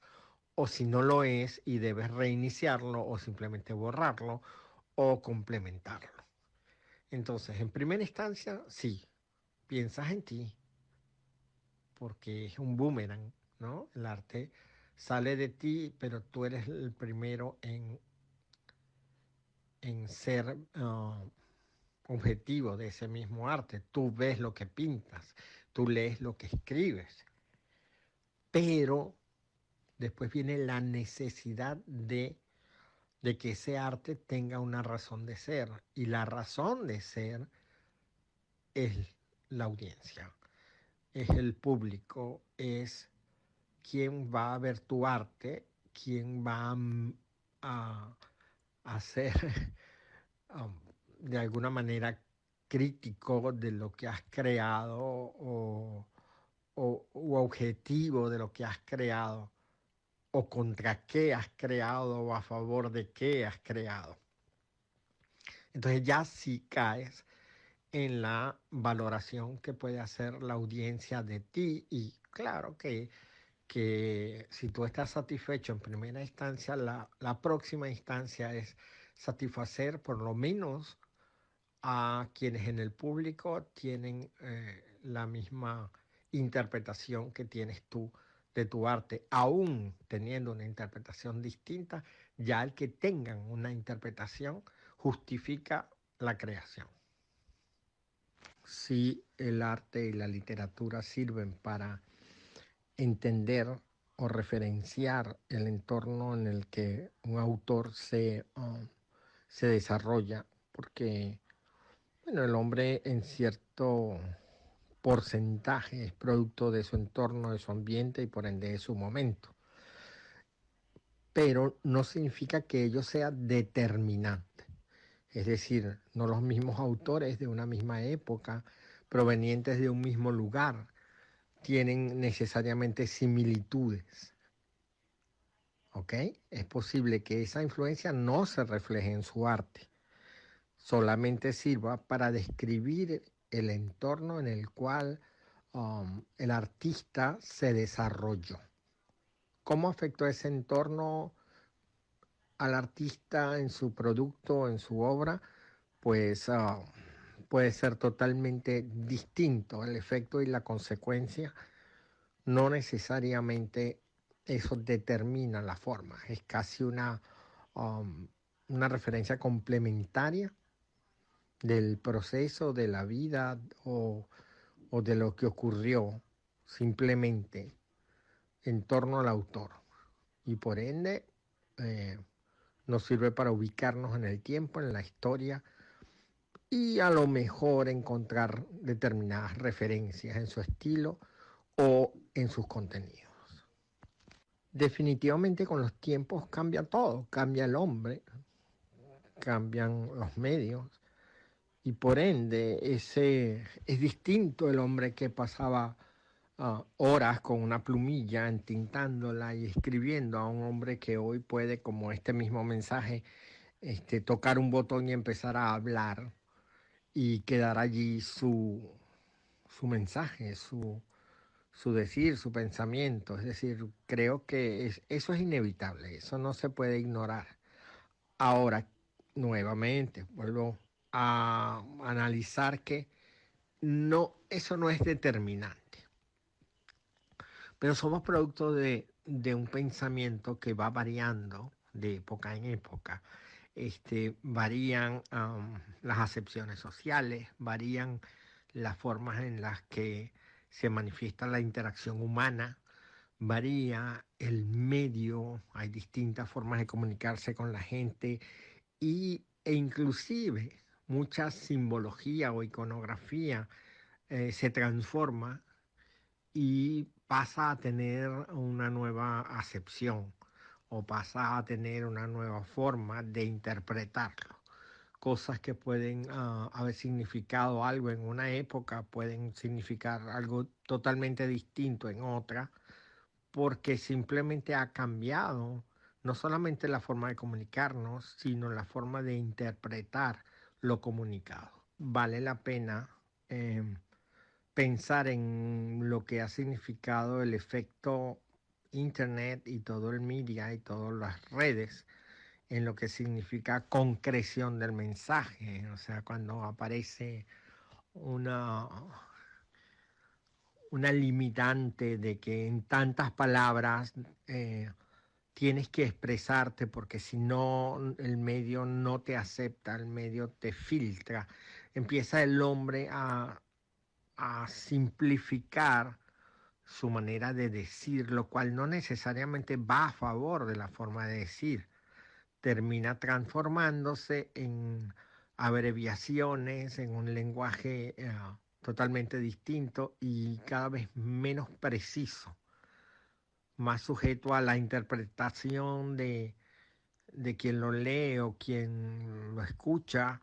o si no lo es y debes reiniciarlo o simplemente borrarlo o complementarlo. Entonces, en primera instancia, sí, piensas en ti, porque es un boomerang, ¿no? El arte sale de ti, pero tú eres el primero en ser objetivo de ese mismo arte. Tú ves lo que pintas, tú lees lo que escribes, pero después viene la necesidad de que ese arte tenga una razón de ser, y la razón de ser es la audiencia, es el público, es quién va a ver tu arte, quién va a ser de alguna manera crítico de lo que has creado o objetivo de lo que has creado, o contra qué has creado o a favor de qué has creado. Entonces ya sí caes en la valoración que puede hacer la audiencia de ti y claro que si tú estás satisfecho en primera instancia, la próxima instancia es satisfacer por lo menos a quienes en el público tienen la misma interpretación que tienes tú de tu arte, aún teniendo una interpretación distinta, ya el que tengan una interpretación justifica la creación. Si el arte y la literatura sirven para entender o referenciar el entorno en el que un autor se desarrolla, porque bueno, el hombre en cierto porcentaje es producto de su entorno, de su ambiente y por ende de su momento, pero no significa que ello sea determinante. Es decir, no los mismos autores de una misma época, provenientes de un mismo lugar, tienen necesariamente similitudes. ¿Ok? Es posible que esa influencia no se refleje en su arte, solamente sirva para describir el entorno en el cual el artista se desarrolló. ¿Cómo afectó ese entorno al artista en su producto, en su obra? Pues puede ser totalmente distinto el efecto y la consecuencia. No necesariamente eso determina la forma, es casi una referencia complementaria del proceso, de la vida o de lo que ocurrió simplemente en torno al autor. Y por ende nos sirve para ubicarnos en el tiempo, en la historia y a lo mejor encontrar determinadas referencias en su estilo o en sus contenidos. Definitivamente con los tiempos cambia todo, cambia el hombre, cambian los medios y por ende es distinto el hombre que pasaba horas con una plumilla entintándola y escribiendo a un hombre que hoy puede, como este mismo mensaje, tocar un botón y empezar a hablar y quedar allí su mensaje, su decir, su pensamiento. Es decir, creo que eso es inevitable, eso no se puede ignorar. Ahora, nuevamente, vuelvo a analizar que no, eso no es determinante, pero somos producto de un pensamiento que va variando de época en época. Varían las acepciones sociales, varían las formas en las que se manifiesta la interacción humana, varía el medio, hay distintas formas de comunicarse con la gente e inclusive mucha simbología o iconografía se transforma y pasa a tener una nueva acepción o pasa a tener una nueva forma de interpretarlo. Cosas que pueden haber significado algo en una época pueden significar algo totalmente distinto en otra, porque simplemente ha cambiado no solamente la forma de comunicarnos, sino la forma de interpretar lo comunicado. Vale la pena pensar en lo que ha significado el efecto Internet y todo el media y todas las redes, en lo que significa concreción del mensaje, o sea, cuando aparece una, una limitante de que en tantas palabras tienes que expresarte porque si no el medio no te acepta, el medio te filtra. Empieza el hombre a simplificar su manera de decir, lo cual no necesariamente va a favor de la forma de decir. Termina transformándose en abreviaciones, en un lenguaje totalmente distinto y cada vez menos preciso, más sujeto a la interpretación de quien lo lee o quien lo escucha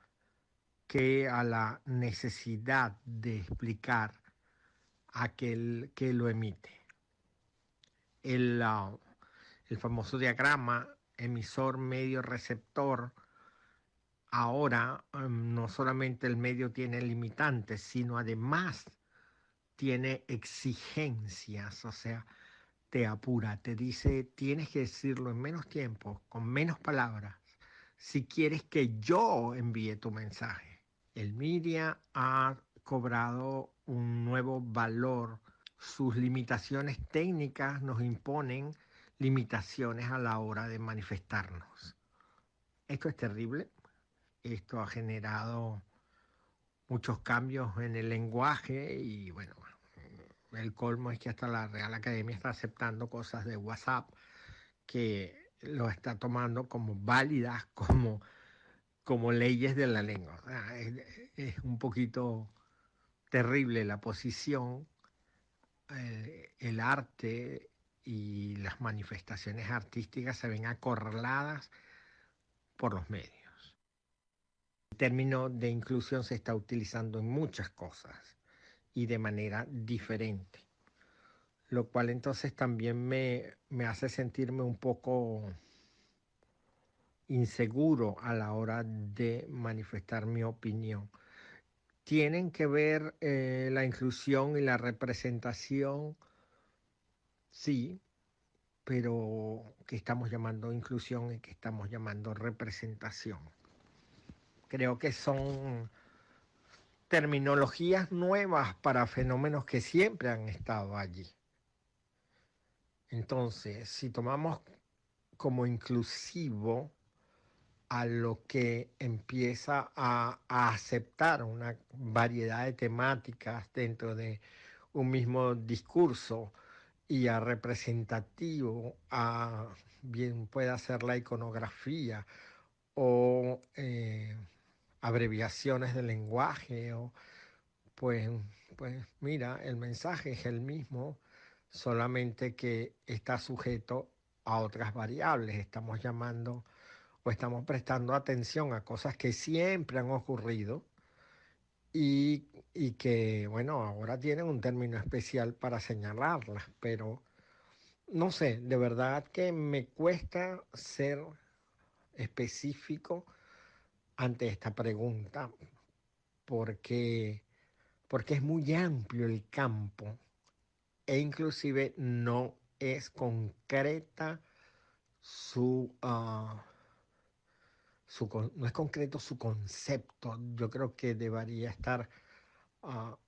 que a la necesidad de explicar a aquel que lo emite. El famoso diagrama emisor, medio, receptor ahora no solamente el medio tiene limitantes, sino además tiene exigencias, o sea, te apura, te dice, tienes que decirlo en menos tiempo, con menos palabras, si quieres que yo envíe tu mensaje. El media ha cobrado un nuevo valor. Sus limitaciones técnicas nos imponen limitaciones a la hora de manifestarnos. Esto es terrible. Esto ha generado muchos cambios en el lenguaje y bueno, el colmo es que hasta la Real Academia está aceptando cosas de WhatsApp que lo está tomando como válidas, como leyes de la lengua. O sea, es un poquito terrible la posición, el arte y las manifestaciones artísticas se ven acorraladas por los medios. El término de inclusión se está utilizando en muchas cosas y de manera diferente, lo cual entonces también me hace sentirme un poco inseguro a la hora de manifestar mi opinión. Tienen que ver la inclusión y la representación, sí, pero ¿qué estamos llamando inclusión y qué estamos llamando representación? Creo que son terminologías nuevas para fenómenos que siempre han estado allí. Entonces, si tomamos como inclusivo a lo que empieza a aceptar una variedad de temáticas dentro de un mismo discurso y a representativo, a bien pueda ser la iconografía o abreviaciones de lenguaje, o pues, pues mira, el mensaje es el mismo, solamente que está sujeto a otras variables. Estamos llamando o estamos prestando atención a cosas que siempre han ocurrido y que, bueno, ahora tienen un término especial para señalarlas, pero no sé, de verdad que me cuesta ser específico ante esta pregunta porque, porque es muy amplio el campo e inclusive no es concreta su... no es concreto su concepto. Yo creo que debería estar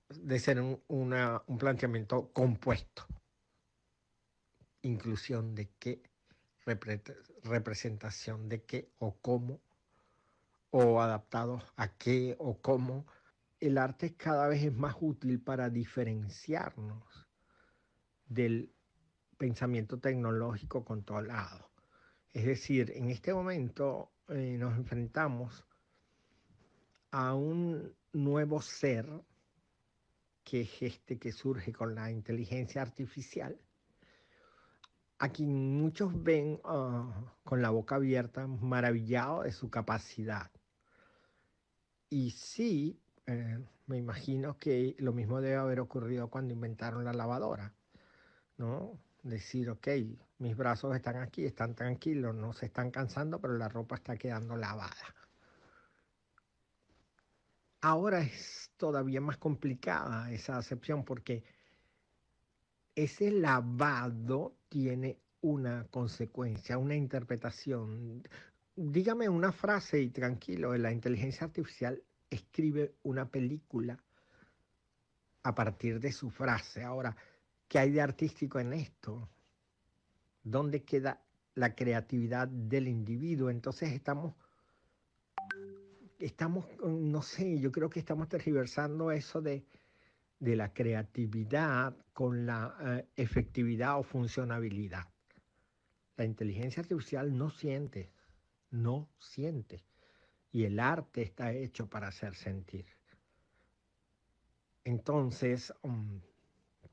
de ser un planteamiento compuesto. Inclusión de qué, representación de qué o cómo, o adaptados a qué o cómo. El arte cada vez es más útil para diferenciarnos del pensamiento tecnológico controlado. Es decir, en este momento nos enfrentamos a un nuevo ser que es este que surge con la inteligencia artificial, a quien muchos ven con la boca abierta, maravillados de su capacidad. Y sí, me imagino que lo mismo debe haber ocurrido cuando inventaron la lavadora, ¿no? Decir, ok, mis brazos están aquí, están tranquilos, no se están cansando, pero la ropa está quedando lavada. Ahora es todavía más complicada esa acepción porque ese lavado tiene una consecuencia, una interpretación. Dígame una frase y tranquilo, la inteligencia artificial escribe una película a partir de su frase. Ahora, ¿qué hay de artístico en esto? ¿Dónde queda la creatividad del individuo? Entonces no sé, yo creo que estamos tergiversando eso de la creatividad con la efectividad o funcionabilidad. La inteligencia artificial no siente, no siente. Y el arte está hecho para hacer sentir. Entonces,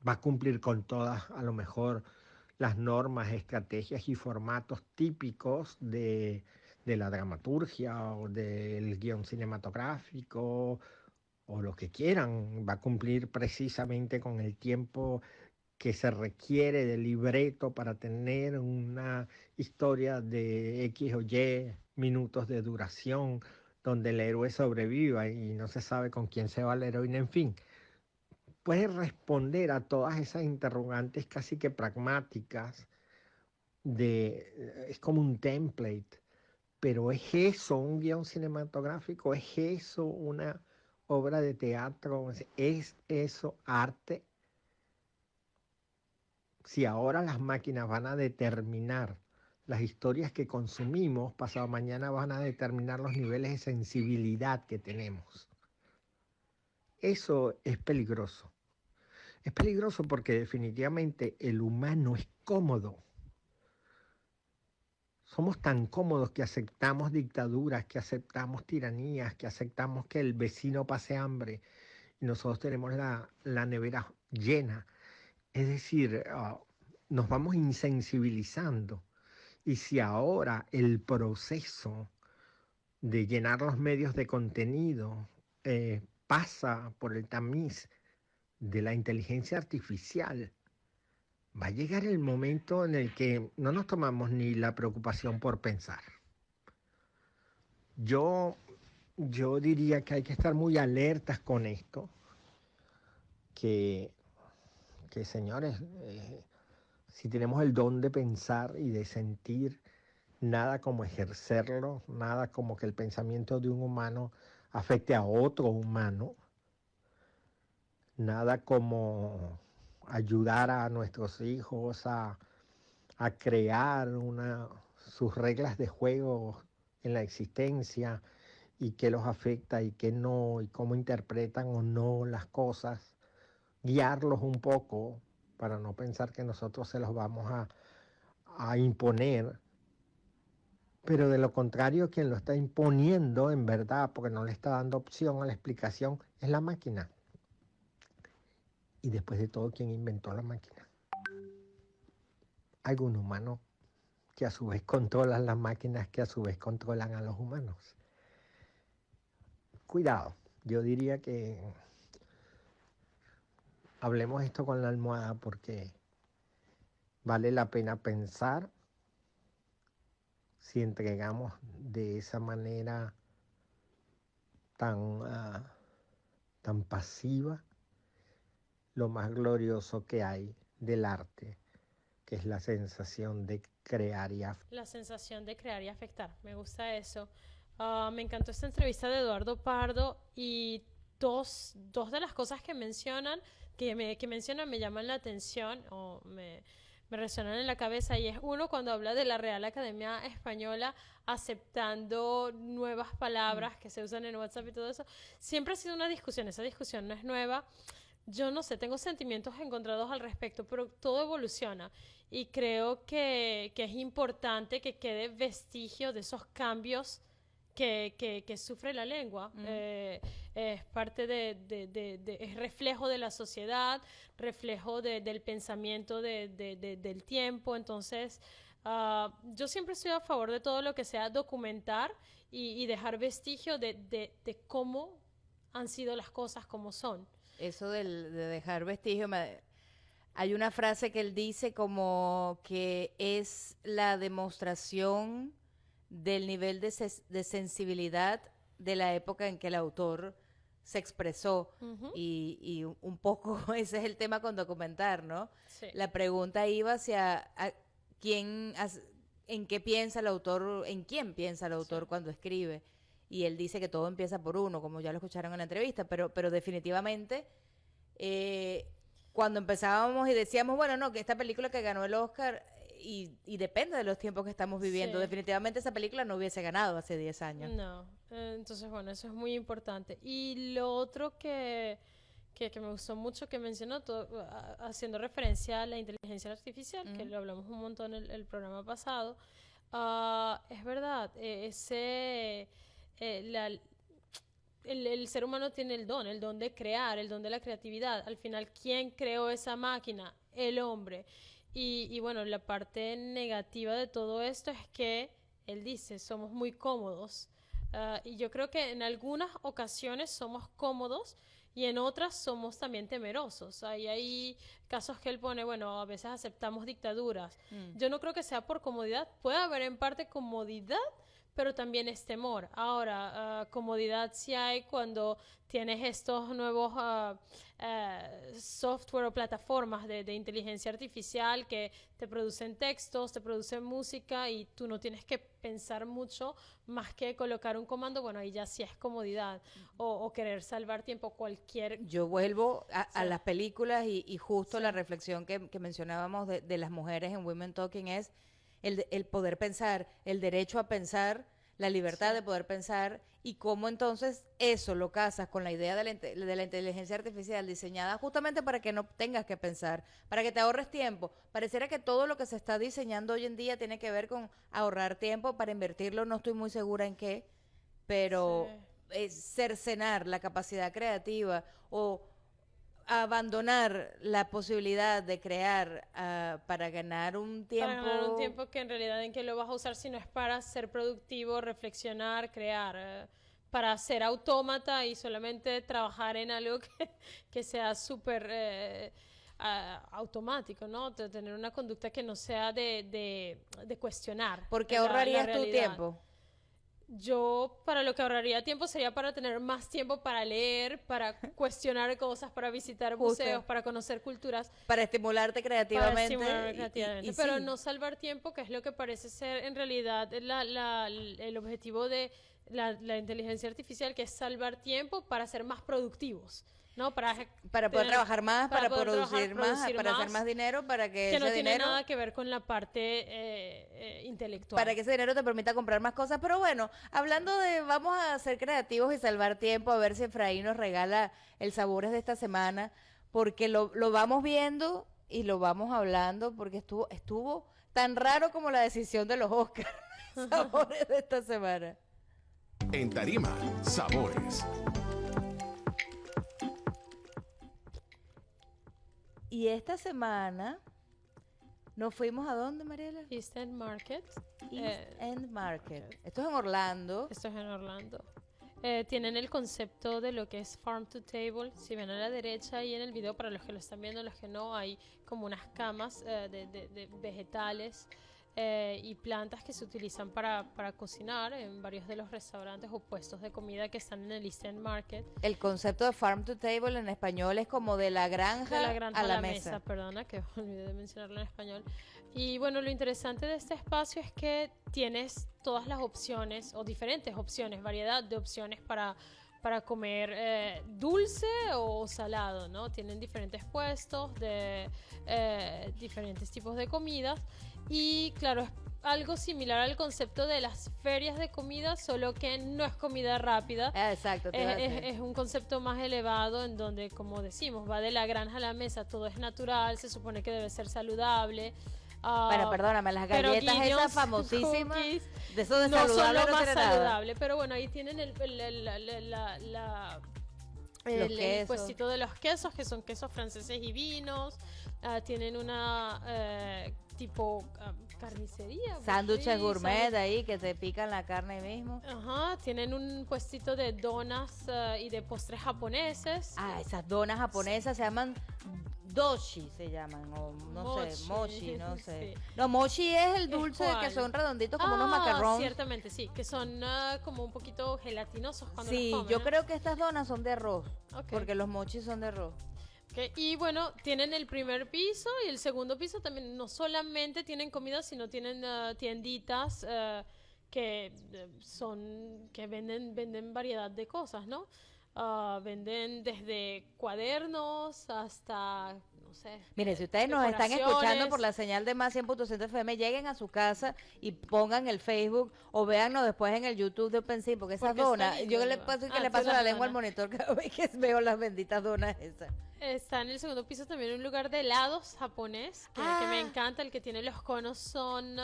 va a cumplir con todas, a lo mejor, las normas, estrategias y formatos típicos de la dramaturgia o del guión cinematográfico o lo que quieran. Va a cumplir precisamente con el tiempo que se requiere de libreto para tener una historia de X o Y minutos de duración, donde el héroe sobreviva y no se sabe con quién se va la heroína, en fin. Puede responder a todas esas interrogantes casi que pragmáticas es como un template, pero ¿es eso un guión cinematográfico? ¿Es eso una obra de teatro? ¿Es eso arte? Si ahora las máquinas van a determinar las historias que consumimos, pasado mañana van a determinar los niveles de sensibilidad que tenemos. Eso es peligroso. Es peligroso porque definitivamente el humano es cómodo. Somos tan cómodos que aceptamos dictaduras, que aceptamos tiranías, que aceptamos que el vecino pase hambre y nosotros tenemos la nevera llena. Es decir, nos vamos insensibilizando. Y si ahora el proceso de llenar los medios de contenido pasa por el tamiz de la inteligencia artificial, va a llegar el momento en el que no nos tomamos ni la preocupación por pensar. Yo diría que hay que estar muy alertas con esto, que señores, si tenemos el don de pensar y de sentir, nada como ejercerlo, nada como que el pensamiento de un humano afecte a otro humano, nada como ayudar a nuestros hijos a crear sus reglas de juego en la existencia y qué los afecta y qué no, y cómo interpretan o no las cosas, guiarlos un poco para no pensar que nosotros se los vamos a imponer, pero de lo contrario quien lo está imponiendo en verdad, porque no le está dando opción a la explicación, es la máquina. Y después de todo, ¿quién inventó la máquina? Algún humano que a su vez controla las máquinas que a su vez controlan a los humanos. Cuidado, yo diría que hablemos esto con la almohada porque vale la pena pensar si entregamos de esa manera tan pasiva lo más glorioso que hay del arte, que es la sensación de crear y afectar. La sensación de crear y afectar, me gusta eso. Me encantó esta entrevista de Eduardo Pardo y dos de las cosas que mencionan me llaman la atención o me resuenan en la cabeza, y es uno cuando habla de la Real Academia Española aceptando nuevas palabras que se usan en WhatsApp y todo eso. Siempre ha sido una discusión, esa discusión no es nueva. Yo no sé, tengo sentimientos encontrados al respecto, pero todo evoluciona y creo que es importante que quede vestigio de esos cambios que sufre la lengua. Es parte es reflejo de la sociedad, reflejo del pensamiento del tiempo. Entonces, yo siempre estoy a favor de todo lo que sea documentar y dejar vestigio de cómo han sido las cosas como son. Eso de dejar vestigio, hay una frase que él dice como que es la demostración del nivel de sensibilidad de la época en que el autor se expresó. Uh-huh. Y un poco ese es el tema con documentar, ¿no? Sí. La pregunta iba hacia en qué piensa el autor, en quién piensa el autor sí. cuando escribe. Y él dice que todo empieza por uno, como ya lo escucharon en la entrevista, pero definitivamente cuando empezábamos y decíamos, bueno, no, que esta película que ganó el Oscar, y depende de los tiempos que estamos viviendo, sí. definitivamente esa película no hubiese ganado hace 10 años. No, entonces bueno, eso es muy importante. Y lo otro que me gustó mucho que mencionó, haciendo referencia a la inteligencia artificial, que lo hablamos un montón en el programa pasado, es verdad, el ser humano tiene el don de crear, el don de la creatividad. Al final, ¿quién creó esa máquina? El hombre. Y bueno, la parte negativa de todo esto es que él dice, somos muy cómodos. Y yo creo que en algunas ocasiones somos cómodos y en otras somos también temerosos. Hay casos que él pone, bueno, a veces aceptamos dictaduras. Yo no creo que sea por comodidad. Puede haber en parte comodidad, pero también es temor. Ahora, comodidad sí hay cuando tienes estos nuevos software o plataformas de inteligencia artificial que te producen textos, te producen música y tú no tienes que pensar mucho más que colocar un comando. Bueno, ahí ya sí es comodidad o querer salvar tiempo, cualquier... Yo vuelvo a Sí. las películas y justo Sí. la reflexión que mencionábamos de las mujeres en Women Talking es el poder pensar, el derecho a pensar, la libertad Sí. de poder pensar y cómo entonces eso lo casas con la idea de la inteligencia artificial diseñada justamente para que no tengas que pensar, para que te ahorres tiempo. Pareciera que todo lo que se está diseñando hoy en día tiene que ver con ahorrar tiempo para invertirlo, no estoy muy segura en qué, pero cercenar la capacidad creativa o abandonar la posibilidad de crear para ganar un tiempo. Para ganar un tiempo que en realidad en que lo vas a usar si no es para ser productivo, reflexionar, crear, para ser autómata y solamente trabajar en algo que sea súper automático, ¿no? Tener una conducta que no sea de cuestionar. Porque la ahorrarías tu realidad. tiempo. Yo, para lo que ahorraría tiempo sería para tener más tiempo para leer, para cuestionar cosas, para visitar Justo. museos, para conocer culturas, Para estimularte para creativamente. estimular creativamente. y Pero sí, no salvar tiempo, que es lo que parece ser en realidad el objetivo de la inteligencia artificial, que es salvar tiempo para ser más productivos, ¿no? Para poder tener- trabajar más, para producir más, producir para hacer más dinero, para que que no ese tiene dinero, nada que ver con la parte intelectual. para que ese dinero te permita comprar más cosas. Pero bueno, hablando de vamos a ser creativos y salvar tiempo, a ver si Efraín nos regala el Sabores de esta semana, porque lo vamos viendo y lo vamos hablando, porque estuvo tan raro como la decisión de los Oscars. Sabores de esta semana. En Tarima, sabores. Y esta semana nos fuimos a dónde, Mariela? East End Market. East End Market. Esto es en Orlando. Esto es en Orlando. Tienen el concepto de lo que es farm to table. Si ven a la derecha ahí en el video, para los que lo están viendo, los que no, hay como unas camas de vegetales y plantas que se utilizan para cocinar en varios de los restaurantes o puestos de comida que están en el East End Market. El concepto de farm to table en español es como de la granja, De la granja a la mesa. perdona, que olvidé de mencionarlo en español. Y bueno, lo interesante de este espacio es que tienes todas las opciones, o diferentes opciones, variedad de opciones para comer dulce o salado, ¿no? Tienen diferentes puestos de diferentes tipos de comidas. Y claro, es algo similar al concepto de las ferias de comida, solo que no es comida rápida. Exacto. te iba a decir. Es un concepto más elevado en donde, como decimos, va de la granja a la mesa, todo es natural, se supone que debe ser saludable. Bueno, perdóname, las pero galletas esas guineos, famosísimas, cookies, de eso de no son saludable lo no más tiene nada. saludable, pero bueno, ahí tienen el quesos. puestito de los quesos, que son quesos franceses y vinos. Tienen una tipo carnicería. Sándwiches buffet, gourmet ahí que te pican la carne ahí mismo. Ajá, tienen un puestito de donas y de postres japoneses. Ah, esas donas japonesas se llaman doshi, se llaman, o no sé, mochi, no sé. Sí. No, mochi es el dulce cuál? que son redonditos como unos macarrones. Ciertamente, sí, que son como un poquito gelatinosos cuando Sí, los comen, yo ¿no? creo que estas donas son de arroz, Ok. porque los mochis son de arroz. Ok, y bueno, tienen el primer piso y el segundo piso también. No solamente tienen comida, sino tienen tienditas que venden variedad de cosas, ¿no? Venden desde cuadernos hasta, no sé. Mire, si ustedes nos están escuchando decoraciones. por la señal de más 100.7 FM, lleguen a su casa y pongan el Facebook o véannos después en el YouTube de OpenSea, porque esas Porque está donas, lindo yo el le lugar. paso, que Ah, le tú paso las la lengua al donas. monitor cada vez que veo las benditas donas esas. Está en el segundo piso también un lugar de helados japonés, que me encanta. El que tiene los conos son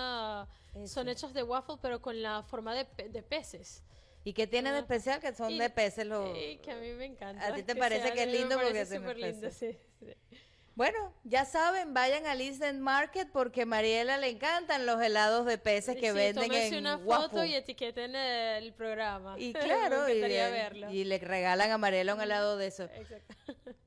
Ese. hechos de waffle, pero con la forma de peces. ¿Y qué tiene de especial? Que son Y- de peces los... Sí, que a mí me encanta. ¿A ti te parece que es a mí me lindo porque parece tiene súper lindo, peces? sí. Bueno, ya saben, vayan al East End Market porque a Mariela le encantan los helados de peces que Sí, venden tómense en una foto waffle. y etiqueten el programa. Y claro, me encantaría verlo. y le regalan a Mariela un helado de eso. Exacto.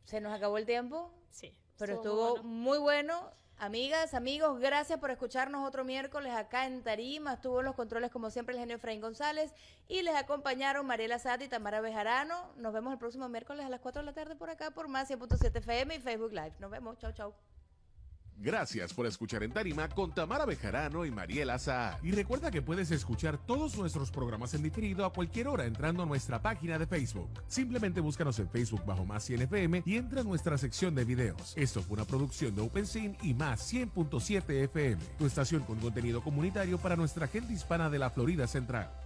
Se nos acabó el tiempo, Sí. pero muy estuvo bueno. muy bueno. Amigas, amigos, gracias por escucharnos otro miércoles acá en Tarima. Estuvo en los controles como siempre el genio Efraín González y les acompañaron Mariela Saad y Tamara Bejarano. Nos vemos el próximo miércoles a las 4 de la tarde por acá por Más 100.7 FM y Facebook Live. Nos vemos, chau, chau. Gracias por escuchar en Tarima con Tamara Bejarano y Mariela Saad. Y recuerda que puedes escuchar todos nuestros programas en diferido a cualquier hora entrando a nuestra página de Facebook. Simplemente búscanos en Facebook bajo Más 100 FM y entra a nuestra sección de videos. Esto fue una producción de OpenSyn y Más 100.7 FM, tu estación con contenido comunitario para nuestra gente hispana de la Florida Central.